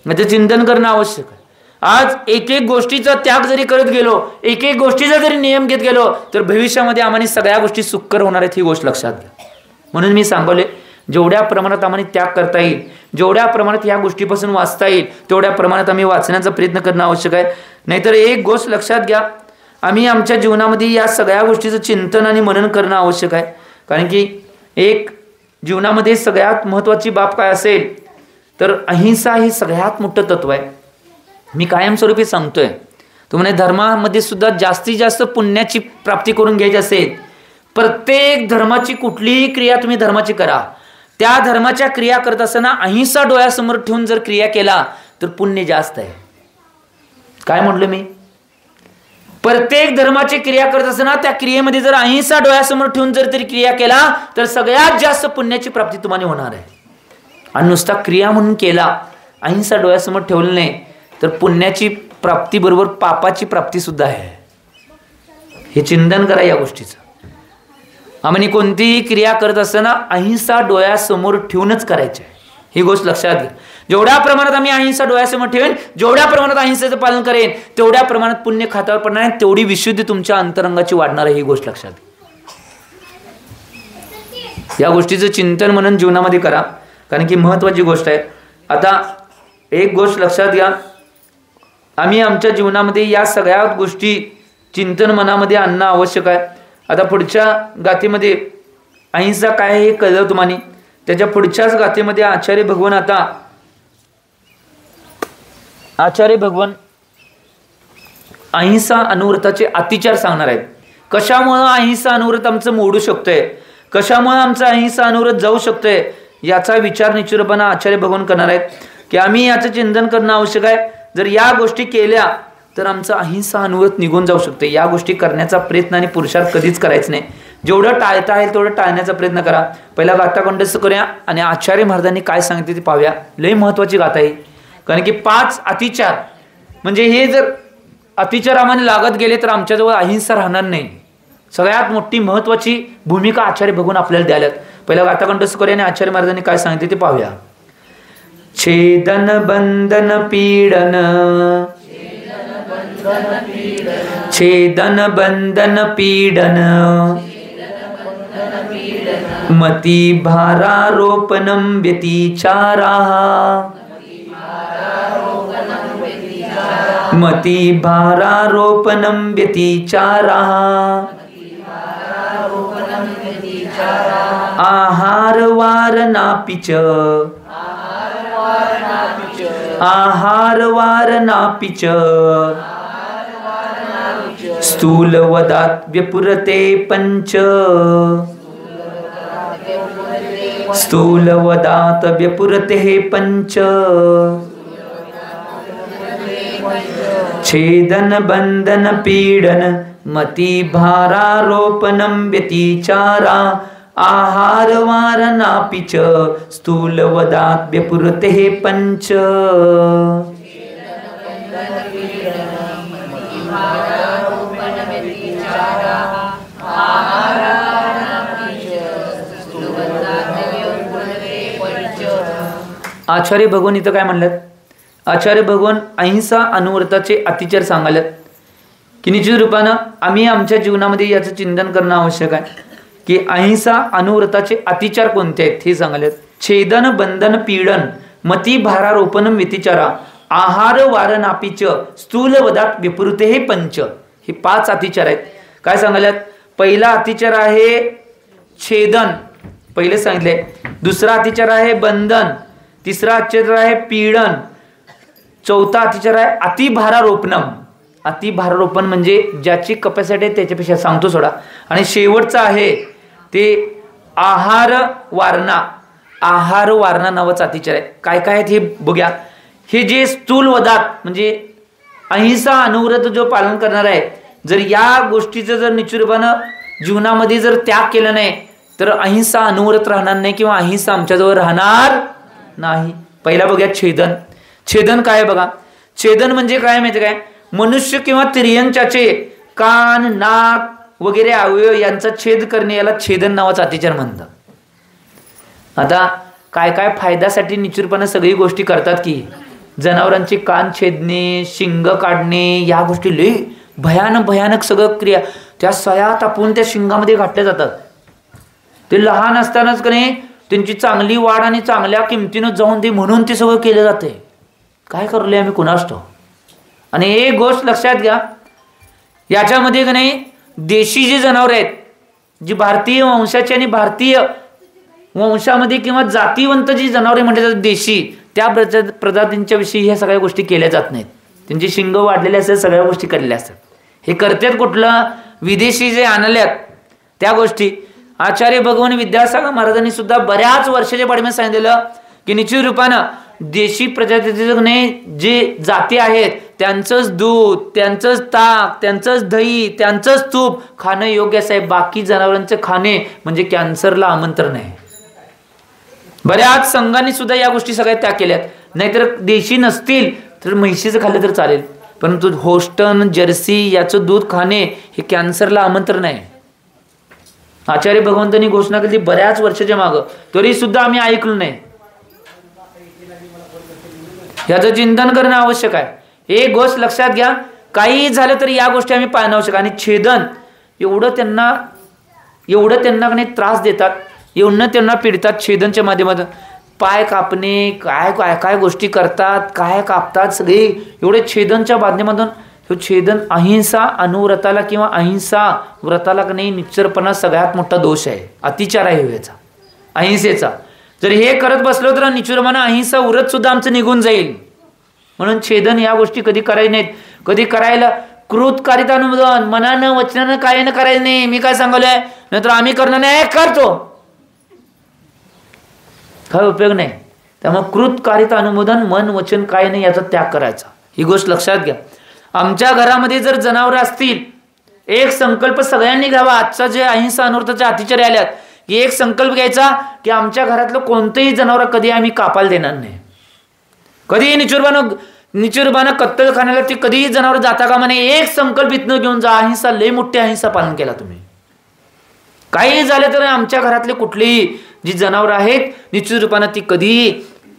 Speaker 1: म्हणजे चिंतन करणं आवश्यक आहे. आज एक गोष्टीचा त्याग जरी करत गेलो, एक गोष्टीचा जरी नियम घेत गेलो तर भविष्यामध्ये आम्हाला सगळ्या गोष्टी सुखकर होणार आहेत ही गोष्ट लक्षात घ्या. म्हणून मी सांगले, जेवढ्या प्रमाणात आम्हाला त्याग करता येईल, जेवढ्या प्रमाणात या गोष्टीपासून वाचता येईल तेवढ्या प्रमाणात आम्ही वाचण्याचा प्रयत्न करणं आवश्यक आहे. नाहीतर एक गोष्ट लक्षात घ्या, आम्ही आमच्या जीवनामध्ये या सगळ्या गोष्टीचं चिंतन आणि मनन करणं आवश्यक आहे. कारण की एक जीवनामध्ये सगळ्यात महत्त्वाची बाब काय असेल तर अहिंसा ही सगळ्यात मोठं तत्व आहे. मी कायमस्वरूपी सांगतोय, तुम्हाला धर्मामध्ये सुद्धा जास्तीत जास्त पुण्याची प्राप्ती करून घ्यायची असेल, प्रत्येक धर्माची कुठलीही क्रिया तुम्ही धर्माची करा, त्या धर्माच्या क्रिया करत असताना अहिंसा डोळ्यासमोर ठेवून जर क्रिया केला तर पुण्य जास्त आहे. काय म्हटलं मी? प्रत्येक धर्माची क्रिया करत असताना त्या क्रियेमध्ये जर अहिंसा डोळ्यासमोर ठेवून जर तरी क्रिया केला तर सगळ्यात जास्त पुण्याची प्राप्ती तुम्हाला होणार आहे. आणि नुसता क्रिया म्हणून केला, अहिंसा डोळ्यासमोर ठेवलं नाही तर पुण्याची प्राप्ती बरोबर पापाची प्राप्ती सुद्धा आहे. हे चिंतन करा या गोष्टीचं. आम्ही कोणतीही क्रिया करत असताना अहिंसा डोळ्यासमोर ठेवूनच करायची आहे, ही गोष्ट लक्षात घ्या. जेवढ्या प्रमाणात आम्ही अहिंसा डोळ्यासमोर ठेवेन, जेवढ्या प्रमाणात अहिंसेचं पालन करेन तेवढ्या प्रमाणात पुण्य खात्यावर पडणार आहे, तेवढी विशुद्धी तुमच्या अंतरंगाची वाढणार आहे, ही गोष्ट लक्षात घ्या. या गोष्टीचं चिंतन मनन जीवनामध्ये करा, कारण की महत्त्वाची गोष्ट आहे. आता एक गोष्ट लक्षात घ्या, आम्ही आमच्या जीवनामध्ये या सगळ्या गोष्टी चिंतन मनामध्ये आणणं आवश्यक आहे. आता पुढच्या गाथेमध्ये अहिंसा काय हे कळलं तुम्हाला. त्याच्या पुढच्याच गाथेमध्ये आचार्य भगवान अहिंसा अनुव्रताचे अतिचार सांगणार आहेत. कशामुळं अहिंसा अनुव्रत आमचं मोडू शकतोय, कशामुळं आमचं अहिंसा अनुव्रत जाऊ शकतोय, याचा विचार निश्चित रूपाने आचार्य भगवान करणार आहेत. की आम्ही याचं चिंतन करणं आवश्यक आहे. जर या गोष्टी केल्या तर आमचं अहिंसा अनुव्रत निघून जाऊ शकते. या गोष्टी करण्याचा प्रयत्न आणि पुरुषार्थ कधीच करायचं नाही. जेवढं टाळता येईल तेवढं टाळण्याचा प्रयत्न करा. पहिला गाथा कंठस्थ करूया आणि आचार्य महाराजांनी काय सांगितले ते पाहूया. लय महत्त्वाची गाथा आहे, कारण की 5 अतिचार म्हणजे हे जर अतिचार आम्हाला लागत गेले तर आमच्याजवळ अहिंसा राहणार नाही. सगळ्यात मोठी महत्त्वाची भूमिका आचार्य भगवान आपल्याला द्याल्यात. पहिला गाथा कंठस्थ करूया आणि आचार्य महाराजांनी काय सांगितले ते पाहूया. छेदन बंधन पीडन, छेदन बंधन पीडन, मती भारारोपणं व्यतिचाराः, मती भारारोपणं व्यतिचाराः, आहारवारणापि च, आहारवारणापि च, स्थूलवदात् व्यपुरते पंच, स्थूलवदात् व्यपुरते पंच, छेदन बंधन पीडन, मति भारारोपणं व्यतिचारा, आहारवारणापि च, स्थूलवदात् व्यपुरते पंच. आचार्य भगवान इथं काय म्हणतात? आचार्य भगवान अहिंसा अनुव्रताचे अतिचार सांगायला की निश्चित रूपानं आम्ही आमच्या जीवनामध्ये याचं चिंतन करणं आवश्यक आहे की अहिंसा अनुव्रताचे अतिचार कोणते आहेत हे सांगायला. छेदन बंधन पीडन मती भारारोपण व्यतिचारा आहार वारनापीच स्थूल वदात विपृते हे पंच. हे 5 अतिचार आहेत. काय सांगायलात? पहिला अतिचार आहे छेदन, पहिले सांगितले. दुसरा अतिचार आहे बंधन. तिसरा अतिचार आहे पीडन. चौथा अतिचार आहे अतिभारारोपणम. अतिभारारोपण म्हणजे ज्याची कपॅसिटी आहे त्याच्यापेक्षा सांगतो सोडा. आणि शेवटचा आहे ते आहार वारणा. आहार वारणा नावाचा अतिचार आहे. काय काय आहेत हे बघूया. हे जे स्थूल वदात म्हणजे अहिंसा अनुव्रत जो पालन करणार आहे, जर या गोष्टीचं जर निश्चितपणे जीवनामध्ये जर त्याग केला नाही तर अहिंसा अनुव्रत राहणार नाही किंवा अहिंसा आमच्याजवळ राहणार नाही. पहिला बघूया छेदन. छेदन काय बघा. छेदन म्हणजे काय माहिती काय? मनुष्य किंवा तिर्यंचाचे कान नाक वगैरे अवयव यांचा छेद करणे याला छेदन नावाचा अतिचार म्हणतात. आता काय काय फायद्यासाठी निश्चितपणे सगळी गोष्टी करतात की जनावरांचे कान छेदणे, शिंग काढणे, या गोष्टी लई भयानक सगळं क्रिया त्या सया तापून त्या शिंगामध्ये घातल्या जातात. ते लहान असतानाच कने त्यांची चांगली वाढ आणि चांगल्या किमतीनं जाऊन दे म्हणून ते सगळं केलं जाते. काय करले आम्ही कुणास ठाऊक. आणि एक गोष्ट लक्षात घ्या, याच्यामध्ये का नाही देशी जी जनावरे आहेत, जी भारतीय वंशाची आणि भारतीय वंशामध्ये किंवा जातीवंत जी जनावरे म्हटले जातात देशी, त्या प्रजातींच्या विषयी ह्या सगळ्या गोष्टी केल्या जात नाहीत. त्यांची शिंग वाढलेले असतात, सगळ्या गोष्टी केलेल्या असतात. हे करतात कुठलं? विदेशी जे आणल्यात त्या गोष्टी. आचार्य भगवान विद्यासागर महाराजांनी सुद्धा बऱ्याच वर्षाच्या पाठीमागे सांगितलेलं की निश्चित रूपानं देशी प्रजातीने जे जाती आहेत त्यांचंच दूध, त्यांचंच ताक, त्यांचंच दही, त्यांचंच तूप खाणं योग्य असं आहे. बाकी जनावरांचं खाणे म्हणजे कॅन्सरला आमंत्रण आहे. बऱ्याच संघांनी सुद्धा या गोष्टी सगळ्या त्याग केल्यात. नाहीतर देशी नसतील तर म्हैशीचं खाल्लं तर चालेल, परंतु होस्टन जर्सी याचं दूध खाणे हे कॅन्सरला आमंत्रण आहे. आचार्य भगवंतांनी घोषणा केली बऱ्याच वर्षाच्या मागं, तरी सुद्धा आम्ही ऐकलो नाही. याचं चिंतन करणं आवश्यक आहे. एक गोष्ट लक्षात घ्या, काही झालं तरी या गोष्टी आम्ही पाहणं आवश्यक. आणि छेदन एवढं त्यांना नाही त्रास देतात, एवढं त्यांना पिडतात. छेदनच्या माध्यमातून पाय कापणे, काय काय काय गोष्टी करतात, काय कापतात सगळे एवढे छेदनच्या माध्यमातून. छेदन अहिंसा अनुव्रताला किंवा अहिंसा व्रताला का नाही निश्चरपणा सगळ्यात मोठा दोष आहे, अतिचार आहे याचा अहिंसेचा. जर हे करत बसलो तर निश्चितपणे अहिंसा व्रत सुद्धा आमचं निघून जाईल. म्हणून छेदन या गोष्टी कधी करायच्या नाहीत. कधी करायला कृतकारिता अनुमोदन मनानं वचनानं काय करायचं नाही. मी काय सांगलोय नंतर आम्ही करणार नाही, करतो, काय उपयोग नाही. त्यामुळे कृतकारिता अनुमोदन मन वचन काय नाही याचा त्याग करायचा. ही गोष्ट लक्षात घ्या. आमच्या घरामध्ये जर जनावरं असतील, एक संकल्प सगळ्यांनी घ्यावा. आजचा जे अहिंसा अनुव्रताचे अतिचार आल्यात की एक संकल्प घ्यायचा की आमच्या घरातलं कोणतंही जनावर कधी आम्ही कापायला देणार नाही. कधी निचुरबानं कत्तलखान्याला ती कधीही जनावर जाता कामा नये. एक संकल्प इथनं घेऊन जा. अहिंसा लय मोठी अहिंसा पालन केला तुम्ही. काही झालं तर आमच्या घरातले कुठलीही जी जनावर आहेत निश्चित रूपानं ती कधीही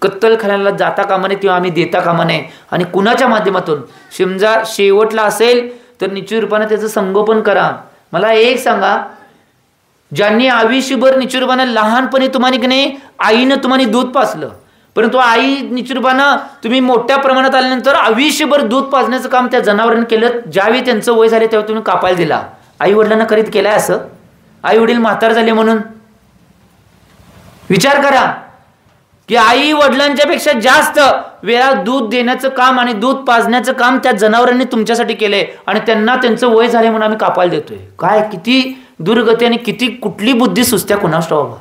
Speaker 1: कत्तलखान्याला जाता कामा नये किंवा आम्ही देता कामा नये. आणि कुणाच्या माध्यमातून समजा शेवटला असेल तर निश्चित रूपानं त्याचं संगोपन करा. मला एक सांगा, ज्यांनी आयुष्यभर निश्चित रूपानं लहानपणी तुम्हाला की नाही आईनं तुम्हाला दूध पाजलं, परंतु आई निश्चित रूपानं तुम्ही मोठ्या प्रमाणात आल्यानंतर आयुष्यभर दूध पाजण्याचं काम त्या जनावरांनी केलं. ज्यावेळी त्यांचं वय झाले त्यावेळी तुम्ही कापायला दिला. आई वडिलांना करीत केलाय असं? आई वडील म्हातार झाले म्हणून विचार करा की आई वडिलांच्या पेक्षा जास्त वेळा दूध देण्याचं काम आणि दूध पाजण्याचं काम त्या जनावरांनी तुमच्यासाठी केलंय. आणि त्यांना त्यांचं वय झाले म्हणून आम्ही कापायला देतोय. काय किती दुर्गती आणि किती कुठली बुद्धी सुचत्या कुणास ठाऊक.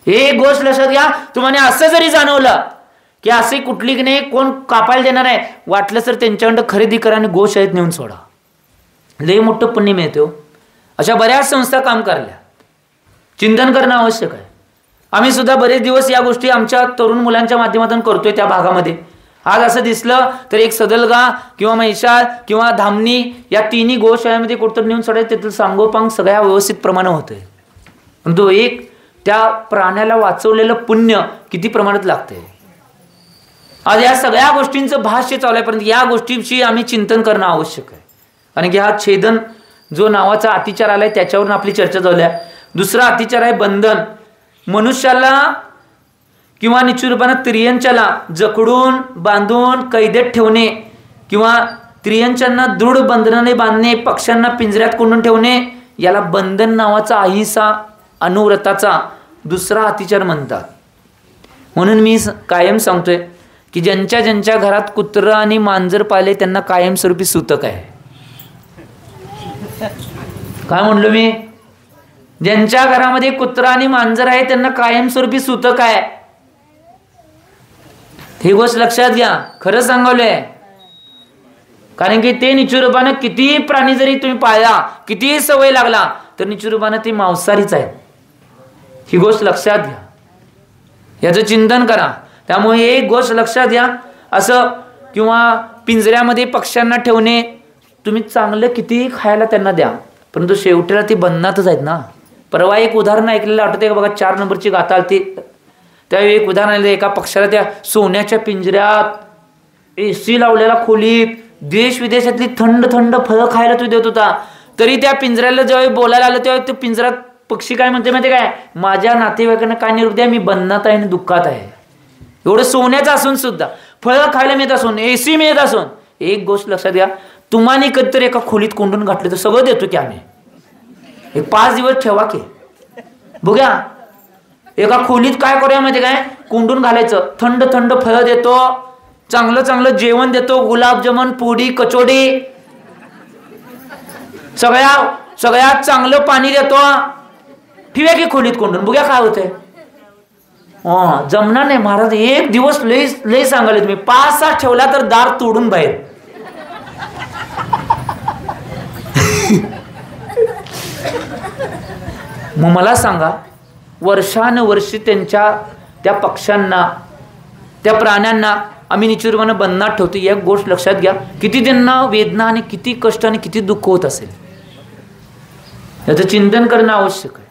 Speaker 1: एक गोष्ट लक्षात घ्या, तुम्हाला असं जरी जाणवलं की असे कुठली की नाही कोण कापायला देणार आहे, वाटलं तर त्यांच्याकडं खरेदी करा आणि गोशाळेत नेऊन सोडा. लय मोठं पुण्य मिळते. अशा बऱ्याच संस्था काम करल्या. चिंतन करणं आवश्यक आहे. आम्ही सुद्धा बरेच दिवस या गोष्टी आमच्या तरुण मुलांच्या माध्यमातून करतोय त्या भागामध्ये. आज असं दिसलं तर एक सदलगा किंवा म्हैसाळ किंवा धामणी या तिन्ही गोशाळेमध्ये कुठं नेऊन सोडायचं, त्यातलं सांगोपांग सगळ्या व्यवस्थित प्रमाणे होतंय. परंतु एक त्या प्राण्याला वाचवलेलं पुण्य किती प्रमाणात लागतंय. आज या सगळ्या गोष्टींचं भाष्य चालू आहे, परंतु या गोष्टींची आम्ही चिंतन करणं आवश्यक आहे. कारण की हा छेदन जो नावाचा अतिचार आलाय त्याच्यावरून आपली चर्चा चालू आहे. दुसरा अतिचार आहे बंधन. मनुष्याला किंवा निश्चितपणे त्रियंचाला जकडून बांधून कैदेत ठेवणे किंवा त्रियंचांना दृढ बंधनाने बांधणे, पक्ष्यांना पिंजऱ्यात कोंडून ठेवणे, याला बंधन नावाचा अहिंसा अनुव्रताचा दुसरा अतिचार म्हणतात. म्हणून मी कायम सांगतोय की ज्यांच्या ज्यांच्या घरात कुत्रं आणि मांजर पाले त्यांना कायमस्वरूपी सूतक आहे. काय म्हणलो मी? ज्यांच्या घरामध्ये कुत्रा आणि मांजर आहे त्यांना कायमस्वरूपी सूतक आहे. ही गोष्ट लक्षात घ्या, खरं सांगवलंय. कारण की ते निश्चितरूपानं किती प्राणी जरी तुम्ही पाळला, कितीही सवय लागला, तर निश्चितरूपानं ते मांसाहारीच आहेत. ही गोष्ट लक्षात घ्या, याचं चिंतन करा. त्यामुळे एक गोष्ट लक्षात घ्या, असं किंवा पिंजऱ्यामध्ये पक्ष्यांना ठेवणे, तुम्ही चांगलं कितीही खायला त्यांना द्या, परंतु शेवटीला ती बंधनातच आहेत ना. परवा एक उदाहरण ऐकलेलं आठवते का बघा, 4 नंबरची गाथा आली. त्यावेळी एक उदाहरण आलं, एका पक्षाला त्या सोन्याच्या पिंजऱ्यात AC लावलेला खोलीत देश विदेशातली थंड थंड फळं खायला तो देत होता. तरी त्या पिंजऱ्याला जेव्हा बोलायला आलं तेव्हा तो पिंजऱ्यात पक्षी काय म्हणते माहिती काय? माझ्या नातेवाईकांना काय निरोप द्या, मी बंधनात आहे आणि दुःखात आहे. एवढं सोन्याचं असून सुद्धा, फळं खायला मिळत असून, AC मिळत असून, एक गोष्ट लक्षात घ्या, तुम्हाला कधीतरी एका खोलीत कोंडून घातले तर सगळं देतो की आम्ही. एक 5 दिवस ठेवा की बघूया. एका खोलीत काय करूया माहिती काय? कोंडून घालायचं, थंड थंड फळं देतो, चांगलं चांगलं जेवण देतो, गुलाबजामुन, पुडी, कचोडी, सगळ्यात चांगलं पाणी देतो. ठेवूया की खोलीत कोंडून, बघूया काय होतंय. जमणार नाही महाराज, एक दिवस लय सांगाले तुम्ही. 5-6 ठेवला तर दार तोडून बाहेर. मग मला सांगा, वर्षानुवर्षी त्यांच्या त्या पक्ष्यांना, त्या प्राण्यांना आम्ही निश्चितपणे बंधनात ठेवतो. एक गोष्ट लक्षात घ्या, किती त्यांना वेदना आणि किती कष्ट आणि किती दुःख होत असेल, याचं चिंतन करणं आवश्यक आहे.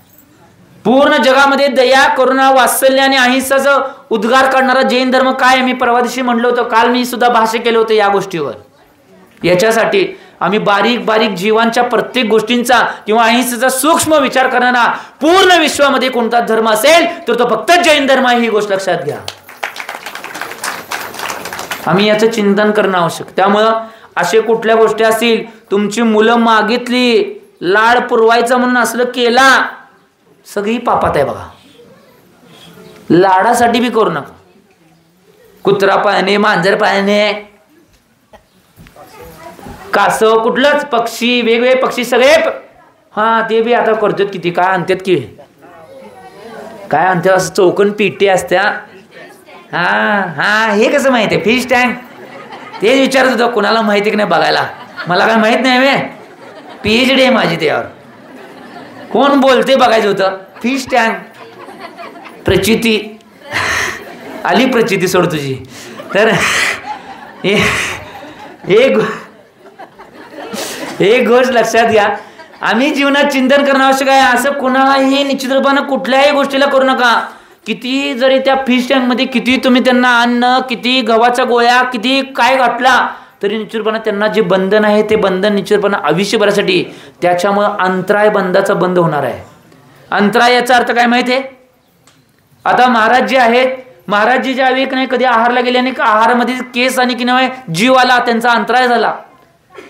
Speaker 1: पूर्ण जगामध्ये दया, करुणा, वात्सल्य आणि अहिंसाचं उद्गार करणारा जैन धर्म काय? मी परवा दिवशी म्हणलं होतं, काल मी सुद्धा भाष्य केलं होतं या गोष्टीवर. याच्यासाठी आम्ही बारीक बारीक जीवांच्या प्रत्येक गोष्टींचा किंवा अहिंसेचा सूक्ष्म विचार करणारा पूर्ण विश्वामध्ये कोणता धर्म असेल तर तो फक्त जैन धर्म आहे. ही गोष्ट लक्षात घ्या. आम्ही याचं चिंतन करणं आवश्यक. त्यामुळं असे कुठल्या गोष्टी असतील, तुमची मुलं मागितली, लाड पुरवायचा म्हणून असलं केला, सगळी पापात आहे बघा. लाडासाठी बी करू नका. कुत्रा पाळणे, मांजर पाळणे, कासव, कुठलंच पक्षी, वेगवेगळे पक्षी सगळे, ते बी आता करतात. किती काय आणतात की काय आणतात, असं चौकन पिट्टी असत्या. हे कसं माहिती आहे? Fish tank. तेच विचारत होतं, कोणाला माहिती की नाही बघायला. मला काय माहित नाही, वे PhD आहे माझी त्यावर. कोण बोलते बघायचं होतं. Fish tank. प्रचिती आली, प्रचिती सोड तुझी. तर एक गोष्ट लक्षात घ्या, आम्ही जीवनात चिंतन करणं आवश्यक आहे. असं कोणालाही निश्चित रूपानं कुठल्याही गोष्टीला करू नका. किती जरी त्या फिश टँकमध्ये किती तुम्ही त्यांना अन्न, किती गव्हाच्या गोळ्या, किती काय घातला, तरी निश्चितपणे त्यांना जे बंधन आहे ते बंधन निश्चितपणे आयुष्यभरासाठी, त्याच्यामुळं अंतराय बंधाचा बंध होणार आहे. अंतराय याचा अर्थ काय माहिती आहे? आता महाराज जे आहेत, महाराज जी ज्यावेळी नाही कधी आहारला गेले आणि आहारामध्ये केस आणि की नाही जीव आला, त्यांचा अंतराय झाला.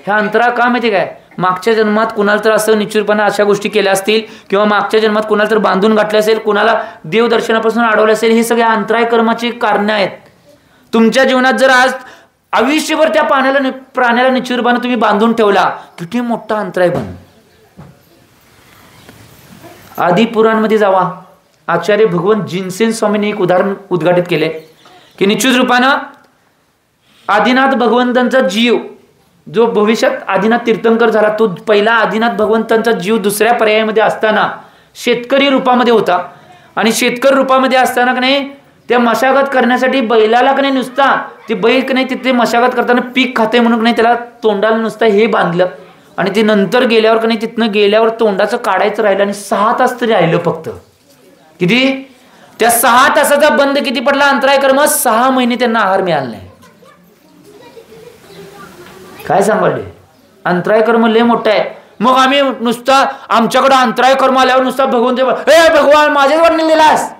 Speaker 1: ह्या अंतराय का माहिती काय? मागच्या जन्मात कुणाला तर असं निश्चितपणे अशा गोष्टी केल्या असतील, किंवा मागच्या जन्मात कुणाला तर बांधून घातले असेल, कुणाला देवदर्शनापासून अडवले असेल. हे सगळे अंतराय कर्माची कारणे आहेत. तुमच्या जीवनात जर आज आयुष्यभर त्या प्राण्याला निश्चितपणे तुम्ही बांधून ठेवला, किती मोठा अंतराय बन. आदि पुराणमध्ये जावा, आचार्य भगवंत जिनसेन स्वामींनी एक उदाहरण उद्घाटित केले की निश्चित रूपानं आदिनाथ भगवंतांचा जीव, जो भविष्यात आदिनाथ तीर्थंकर झाला, तो पहिला आदिनाथ भगवंतांचा जीव दुसऱ्या पर्यायामध्ये असताना शेतकरी रूपामध्ये होता. आणि शेतकरी रूपामध्ये असताना की नाही, त्या मशागत करण्यासाठी बैलाला की नाही नुसता, ते बैल की नाही तिथे मशागत करताना पीक खाते म्हणून नाही त्याला तोंडाला नुसता हे बांधलं. आणि ते नंतर गेल्यावर की नाही, तिथनं गेल्यावर तोंडाचं काढायचं राहिलं आणि 6 तास तरी राहिलं फक्त. किती? त्या 6 तासाचा बंद किती पडला अंतराय कर्म? 6 महिने त्यांना आहार मिळाला नाही. काय सांगाले? अंतराय कर्म लय मोठं आहे. मग आम्ही नुसता आमच्याकडे अंतराय कर्म आल्यावर नुसता भगवंत हे भगवान माझ्याच वडील दिलास.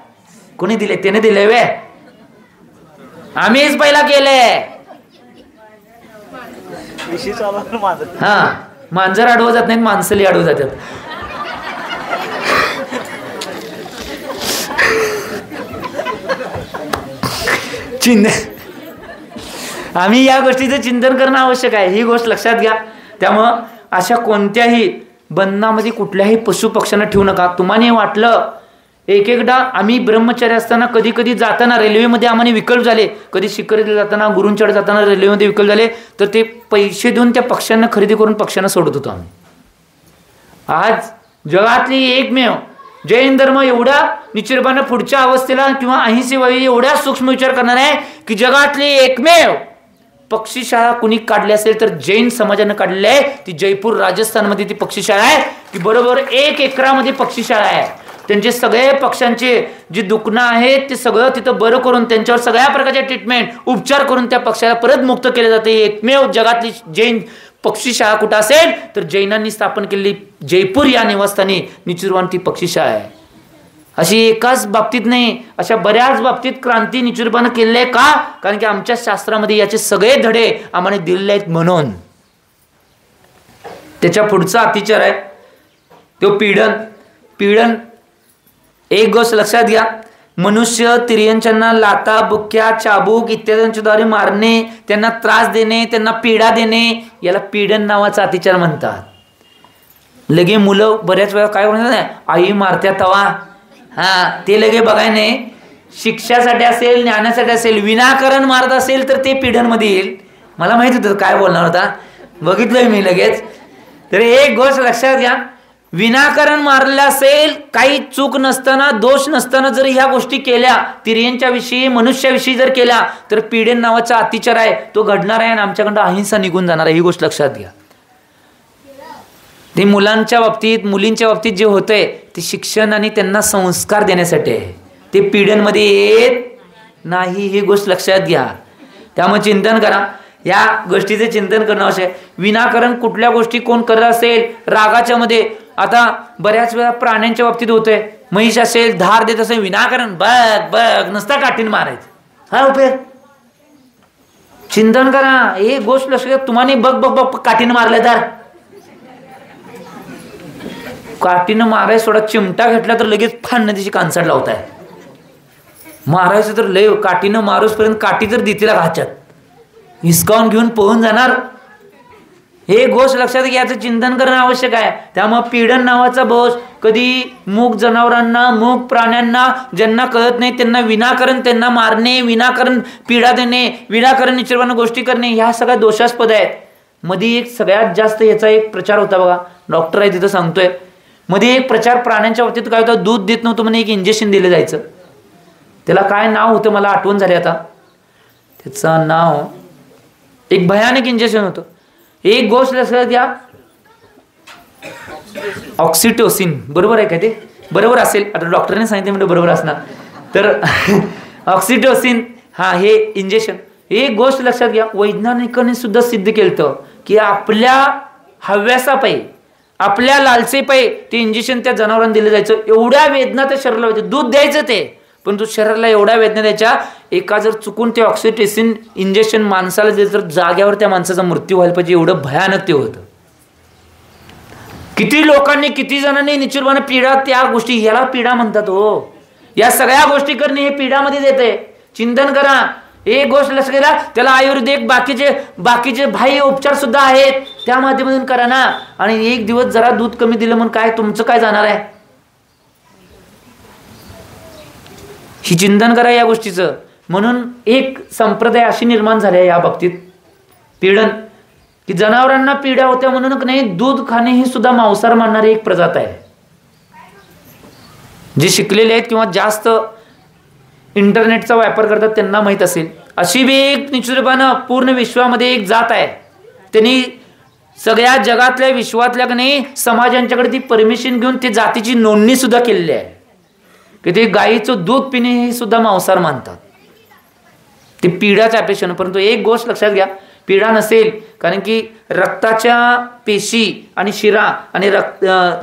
Speaker 1: कोणी दिले? त्याने दिले वे, आम्हीच पहिला केले. हा, मांजर अडवं जात नाहीत, माणसंही अडवं जातात. आम्ही या गोष्टीचं चिंतन करणं आवश्यक आहे, ही गोष्ट लक्षात घ्या. त्यामुळं अशा कोणत्याही बंधनामध्ये कुठल्याही पशु पक्ष्यांना ठेवू नका. तुम्हाला वाटलं एक एकदा आम्ही ब्रह्मचारी असताना कधी कधी जाताना रेल्वेमध्ये आम्हाला विकल्प झाले, कधी शिकारीला जाताना गुरुंच्याकडे जाताना रेल्वेमध्ये विकल्प झाले, तर ते पैसे देऊन त्या पक्ष्यांना खरेदी करून पक्ष्यांना सोडत होतो आम्ही. आज जगातली एकमेव जैन धर्म एवढ्या निश्चितपणे पुढच्या अवस्थेला किंवा अहिंसेवादी एवढ्या सूक्ष्म विचार करणार आहे की जगातली एकमेव पक्षीशाळा कुणी काढली असेल तर जैन समाजानं काढलेली आहे. ती जयपूर राजस्थानमध्ये ती पक्षीशाळा आहे की बरोबर 1 एकरामध्ये पक्षीशाळा आहे. त्यांचे सगळे पक्ष्यांचे जे दुखणं आहेत ते सगळं तिथं बरं करून त्यांच्यावर सगळ्या प्रकारचे ट्रीटमेंट उपचार करून त्या पक्षाला परत मुक्त केले जाते. एकमेव जगातली जैन पक्षीशाळा कुठं असेल तर जैनांनी स्थापन केलेली जयपूर या निवासस्थानी निचुरवान ती पक्षीशाळा आहे. अशी एकाच बाबतीत नाही, अशा बऱ्याच बाबतीत क्रांती निचुरवानं केलेली आहे. का? कारण की आमच्या शास्त्रामध्ये याचे सगळे धडे आम्हाला दिलेले आहेत म्हणून. त्याच्या पुढचा अतिचार आहे तो पीडन. एक गोष्ट लक्षात घ्या, मनुष्य तिर्यंच्यांना लाता बुक्क्या चाबूक इत्यादींच्या द्वारे मारणे, त्यांना त्रास देणे, त्यांना पीडा देणे, याला पीडन नावाचा अतिचार म्हणतात. लगे मुलं बऱ्याच वेळा काय म्हणतात, आई मारत्या तवा, हा ते लगे बघाय नाही. शिक्षासाठी असेल, ज्ञानासाठी असेल, विनाकारण मारत असेल तर ते पीडन मध्ये येईल. मला माहित होतं काय बोलणार होता, बघितलंय मी लगेच. तर एक गोष्ट लक्षात घ्या, विनाकारण मारलेला असेल, काही चूक नसताना दोष नसताना जर ह्या गोष्टी केल्या, तिर्यंच्या विषयी मनुष्याविषयी जर केल्या तर पीडन नावाचा अतिचार आहे तो घडणार आहे आणि आमच्याकडं अहिंसा निघून जाणार आहे. ही गोष्ट लक्षात घ्या. ते मुलांच्या बाबतीत मुलींच्या बाबतीत जे होतंय ते शिक्षण आणि त्यांना संस्कार देण्यासाठी आहे, ते पीडन मध्ये येत नाही. ही गोष्ट लक्षात घ्या. त्यामुळे चिंतन करा, या गोष्टीचे चिंतन करणं आवश्यक आहे. विनाकारण कुठल्या गोष्टी कोण करत असेल रागाच्या मध्ये, आता बऱ्याच वेळा प्राण्यांच्या बाबतीत होतंय, म्हैस असेल धार देत असेल विनाकारण बघ नसता काठीन मारायचं, हा उपयोग. चिंतन करा, एक गोष्ट लक्षात घ्या, तुम्हाला बघ काठीनं मारलं तर काठीनं मारायचं सोडा, चिमटा घेतला तर लगेच फान त्याची कानसाड लावताय. मारायचं तर लय काठीनं मारूसपर्यंत काठी तर देतीला घाच्यात हिसकावून घेऊन पळून जाणार. हे गोष्ट लक्षात घ्या, याचं चिंतन करणं आवश्यक आहे. त्यामुळे पीडन नावाचा बोस कधी मूक जनावरांना, मूक प्राण्यांना ज्यांना कळत नाही त्यांना विनाकारण त्यांना मारणे, विनाकारण पीडा देणे, विनाकारण निश्चितपणे गोष्टी करणे, ह्या सगळ्या दोषास्पद आहेत. मध्ये एक सगळ्यात जास्त याचा एक प्रचार होता बघा, डॉक्टर आहे तिथं सांगतोय. मध्ये एक प्रचार प्राण्यांच्या बाबतीत काय होतं, दूध देत नव्हतं म्हणे, एक इंजेक्शन दिलं जायचं. त्याला काय नाव होतं मला आठवण झाली आता, त्याचं नाव एक भयानक इंजेक्शन होतं. एक गोष्ट लक्षात घ्या, ऑक्सिटोसिन, बरोबर आहे का ते? बरोबर असेल, आता डॉक्टरने सांगितलं म्हणजे बरोबर असणार. तर ऑक्सिटोसिन हा हे इंजेक्शन, एक गोष्ट लक्षात घ्या, वैज्ञानिकांनी सुद्धा सिद्ध केलं की आपल्या हव्यासापायी, आपल्या लालसेपायी ते इंजेक्शन त्या जनावरांना दिलं जायचं. एवढ्या वेदना त्या शरीराला व्हायचं, दूध द्यायचं ते, पण तो शरीराला एवढ्या वेदना द्यायच्या. एका जर चुकून ते ऑक्सिटोसिन इंजेक्शन माणसाला दिलं तर जाग्यावर त्या माणसाचा मृत्यू व्हायला पाहिजे, एवढं भयानक ते होतं. किती लोकांनी, किती जणांनी निश्चितपणे पीडा, त्या गोष्टी ह्याला पीडा म्हणतात हो. या सगळ्या गोष्टी करणे हे पीडामध्ये येते. चिंतन करा, एक गोष्ट लक्षात घ्या, त्याला आयुर्वेदिक बाकीचे बाह्य उपचार सुद्धा आहेत, त्या माध्यमातून करा ना. आणि एक दिवस जरा दूध कमी दिलं म्हणून काय तुमचं काय जाणार आहे? ही चिंतन करा या गोष्टीचं. म्हणून एक संप्रदाय अशी निर्माण झाली आहे या बाबतीत पीडन, की जनावरांना पीडा होत्या म्हणून नाही दूध खाणे ही सुद्धा मांसाहार मानणारी एक प्रजात आहे. जे शिकलेले आहेत किंवा जास्त इंटरनेटचा वापर करतात त्यांना माहीत असेल, अशी बी एक निश्चितपणे पूर्ण विश्वामध्ये एक जात आहे. त्यांनी सगळ्या जगातल्या विश्वातल्या नाही समाजांच्याकडे ती परमिशन घेऊन ते जातीची नोंदणी सुद्धा केलेली आहे. की ते गाईचं दूध पिणे हे सुद्धा मांसाहार मानतात, ते पिढ्याच्या अपेक्षेनं. परंतु एक गोष्ट लक्षात घ्या, पिढा नसेल, कारण की रक्ताच्या पेशी आणि शिरा आणि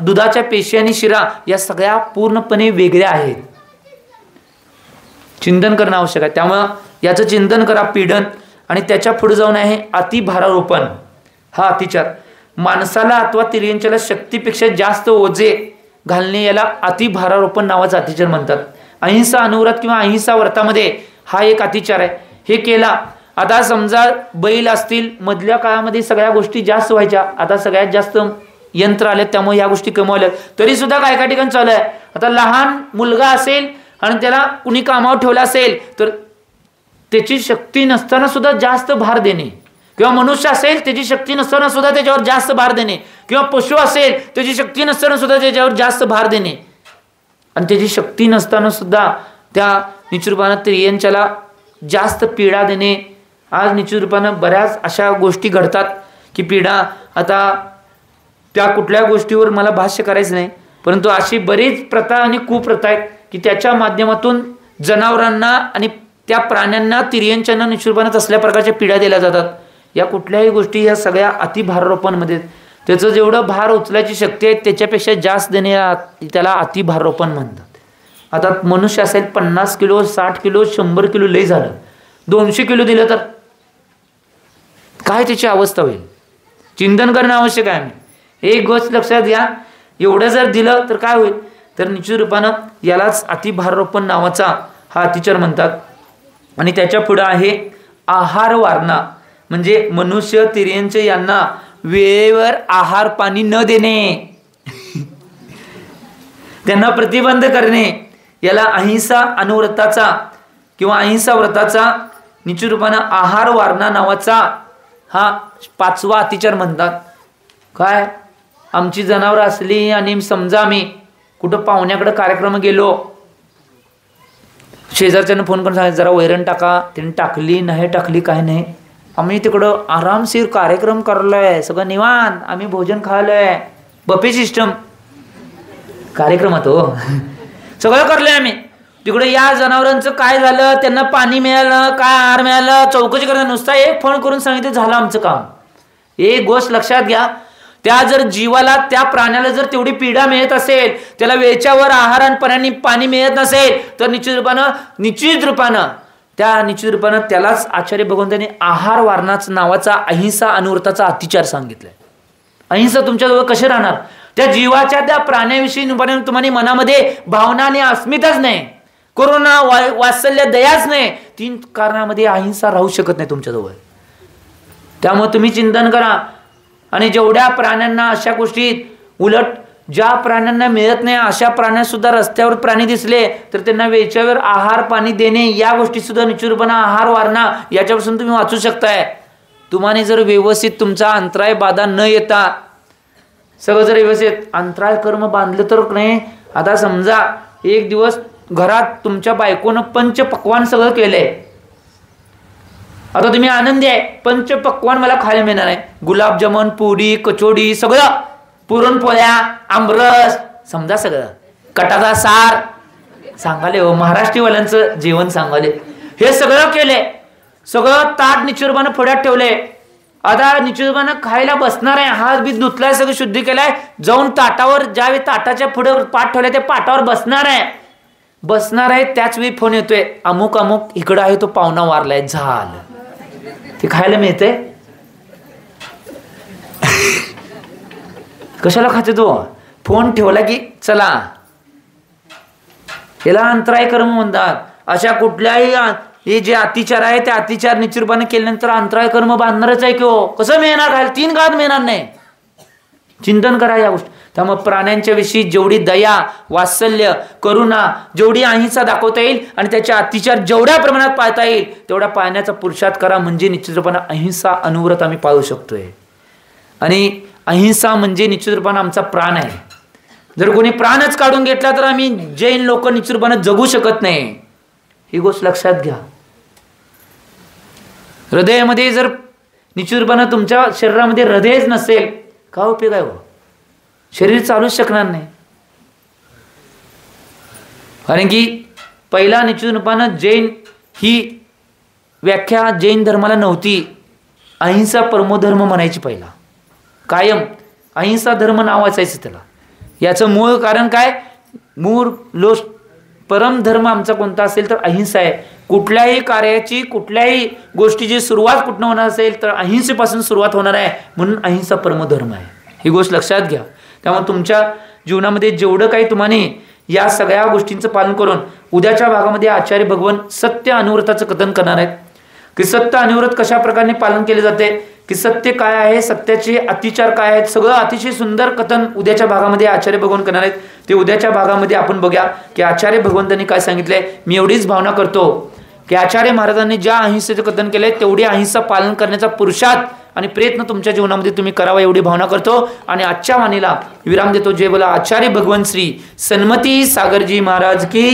Speaker 1: दुधाच्या पेशी आणि शिरा या सगळ्या पूर्णपणे वेगळ्या आहेत. चिंतन करणं आवश्यक आहे. त्यामुळं याचं चिंतन करा. पीडन आणि त्याच्या पुढे जाऊन आहे अतिभारारोपण. हा अतिचार माणसाला अथवा तिर्यंच्याला शक्तीपेक्षा जास्त ओझे घालणे याला अतिभारारोपण नावाचा अतिचार म्हणतात. अहिंसा अनुव्रत किंवा अहिंसा व्रतामध्ये हा एक अतिचार आहे. हे केला. आता समजा बैल असतील, मधल्या काळामध्ये सगळ्या गोष्टी जास्त व्हायच्या, आता सगळ्यात जास्त यंत्र आले, त्यामुळे या गोष्टी कमवल्या. तरी सुद्धा काय काय ठिकाणी चालू आहे. आता लहान मुलगा असेल आणि त्याला कुणी कामावर ठेवला असेल तर त्याची शक्ती नसताना सुद्धा जास्त भार देणे, किंवा मनुष्य असेल त्याची शक्ती नसताना सुद्धा त्याच्यावर जास्त भार देणे, किंवा पशु असेल त्याची शक्ती नसताना सुद्धा त्याच्यावर जास्त भार देणे, आणि त्याची शक्ती नसताना सुद्धा त्या निश्चित रूपानं स्त्रियांच्याला जास्त पीडा देणे. आज निश्चित रूपानं बऱ्याच अशा गोष्टी घडतात की पीडा. आता त्या कुठल्या गोष्टीवर मला भाष्य करायचं नाही, परंतु अशी बरीच प्रथा आणि कुप्रथा आहेत की त्याच्या माध्यमातून जनावरांना आणि त्या प्राण्यांना, तिर्यंच्यांना निश्चित रूपानं तसल्या प्रकारच्या पीडा दिल्या जातात. या कुठल्याही गोष्टी या सगळ्या अतिभारारोपणमध्ये, त्याचं जेवढं भार उचलायची शक्ती आहे त्याच्यापेक्षा जास्त देणे त्याला अतिभारारोपण म्हणतात. आता मनुष्य असेल 50 किलो, 60 किलो, 100 किलो लई झालं, 200 किलो दिलं तर काय त्याची अवस्था होईल. चिंतन करणं आवश्यक आहे. एक गोष्ट लक्षात घ्या, एवढं जर दिलं तर काय होईल, तर निश्चित रूपानं यालाच अतिभारारोपण नावाचा हा अतिचार म्हणतात. आणि त्याच्या पुढं आहे आहार वारणा, म्हणजे मनुष्य तिर्यंचे यांना वेळेवर आहार पाणी न देणे, त्यांना प्रतिबंध करणे, याला अहिंसा अनुव्रताचा किंवा अहिंसा व्रताचा निश्चित रूपानं आहार वारणा नावाचा हा 5वा अतिचार म्हणतात. काय, आमची जनावरं असली आणि समजा आम्ही कुठं पाहुण्याकडे कार्यक्रम गेलो, शेजारच्यानं फोन करून सांगायचं जरा वैरण टाका, त्यांनी टाकली नाही टाकली काय नाही, आम्ही तिकडं आरामशीर कार्यक्रम करलोय, सगळं निवांत, आम्ही भोजन खाल्लोय, बफे सिस्टम कार्यक्रमात हो सगळं करलंय आम्ही. तिकडे या जनावरांचं काय झालं, त्यांना पाणी मिळालं, काय आहार मिळालं, चौकशी करणं, नुसता एक फोन करून सांगितलं झालं आमचं काम. एक गोष्ट लक्षात घ्या, त्या जर जीवाला, त्या प्राण्याला जर तेवढी पीडा मिळत असेल, त्याला वेळच्यावर आहार आणि पाणी मिळत नसेल, तर निश्चित रूपानं त्यालाच आचार्य भगवंतांनी आहार वारणाच नावाचा अहिंसा अनुव्रताचा अतिचार सांगितलाय. अहिंसा तुमच्याजवळ कसे राहणार, त्या जीवाच्या त्या प्राण्याविषयी तुम्हाला मनामध्ये भावना आणि अस्मिताच नाही, करुणा, वात्सल्य, दयाच नाही, 3 कारणामध्ये अहिंसा राहू शकत नाही तुमच्याजवळ. त्यामुळे तुम्ही चिंतन करा. आणि जेवढ्या प्राण्यांना अशा गोष्टीत, उलट ज्या प्राण्यांना मिळत नाही अशा प्राण्यांना सुद्धा रस्त्यावर प्राणी दिसले तर त्यांना वेळच्यावर आहार पाणी देणे, या गोष्टी सुद्धा निश्चित रूपानं आहार वारणा याच्यापासून तुम्ही वाचू शकताय. तुम्हाला जर व्यवस्थित तुमचा अंतराय बाधा न येता सगळं जर व्यवस्थित अंतराय कर्म बांधलं तर नाही. आता समजा एक दिवस घरात तुमच्या बायकोनं पंचपक्वान सगळं केलंय, आता तुम्ही आनंदी आहे, पंचपक्वान मला खायला मिळणार आहे, गुलाबजामुन, पुरी, कचोडी, सगळं, पुरणपोळ्या, आमरस, समजा सगळं, कटाचा सार सांगाले हो, महाराष्ट्रीवाल्यांचं जेवण सांगाले, हे सगळं केले, सगळं ताट निश्चितपणे पुढ्यात ठेवले. आता निश्चितपणे खायला बसणार आहे, हात बीत धुतलाय, सगळं शुद्धी केलाय, जाऊन ताटावर ज्यावेळी ताटाच्या पुढे पाठ ठेवलाय त्या पाटावर बसणार आहे, त्याच वेळी फोन येतोय, अमुक अमुक इकडं आहे, तो पाहुणा वारलाय, झालं, ते खायला मिळते. कशाला खाते तो, फोन ठेवला की चला, याला अंतराय कर्म म्हणतात. अशा कुठल्याही हे जे अतिचार आहे ते अतिचार निश्चितपणे केल्यानंतर अंतराय कर्म बांधणारच आहे की हो. कसं मिळणार, खायला 3 काळात मिळणार नाही. चिंतन करा या गोष्टी. त्यामुळे प्राण्यांच्या विषयी जेवढी दया, वात्सल्य, करुणा, जेवढी अहिंसा दाखवता येईल आणि त्याच्या अतिचार जेवढ्या प्रमाणात पाळता येईल तेवढा पाळण्याचा पुरुषार्थ करा, म्हणजे निश्चितपणे अहिंसा अनुव्रत आम्ही पाळू शकतोय. आणि अहिंसा म्हणजे निश्चितपणे आमचा प्राण आहे. जर कोणी प्राणच काढून घेतला तर आम्ही जैन लोक निश्चितपणे जगू शकत नाही. ही गोष्ट लक्षात घ्या. हृदयामध्ये जर निश्चितपणे तुमच्या शरीरामध्ये हृदयच नसेल काय उपयोग आहे हो, शरीर चालूच शकणार नाही. कारण की पहिला निश्चित रूपानं जैन ही व्याख्या जैन धर्माला नव्हती. अहिंसा परमोधर्म म्हणायची पहिला, कायम अहिंसा धर्म नाव असायचं त्याला. याचं मूळ कारण काय, मूळ लोष परम धर्म आमचा कोणता असेल तर अहिंसा आहे. कुठल्याही कार्याची कुठल्याही गोष्टीची सुरुवात कुठनं होणार असेल तर अहिंसेपासून सुरुवात होणार आहे, म्हणून अहिंसा परमधर्म आहे. ही गोष्ट लक्षात घ्या. त्यामुळे तुमच्या जीवनामध्ये जेवढं काही तुम्हाला या सगळ्या गोष्टींचं पालन करून उद्याच्या भागामध्ये आचार्य भगवान सत्य अनुव्रताचं कथन करणार आहेत की सत्य अनुव्रत कशा प्रकारे पालन केले जाते, की सत्य काय आहे, सत्याचे अतिचार काय आहेत, सगळं अतिशय सुंदर कथन उद्याच्या भागामध्ये आचार्य भगवान करणार आहेत. ते उद्याच्या भागामध्ये आपण बघूया की आचार्य भगवंतांनी काय सांगितलंय. मी एवढीच भावना करतो की आचार्य महाराजांनी ज्या अहिंसेचं कथन केलंय तेवढी अहिंसा पालन करण्याचा पुरुषार्थ आणि प्रयत्न तुमच्या जीवनामध्ये तुम्ही करावा एवढी भावना करतो. आणि आजच्या वाणीला विराम देतो. जय बोला आचार्य भगवान श्री सन्मती सागरजी महाराज की.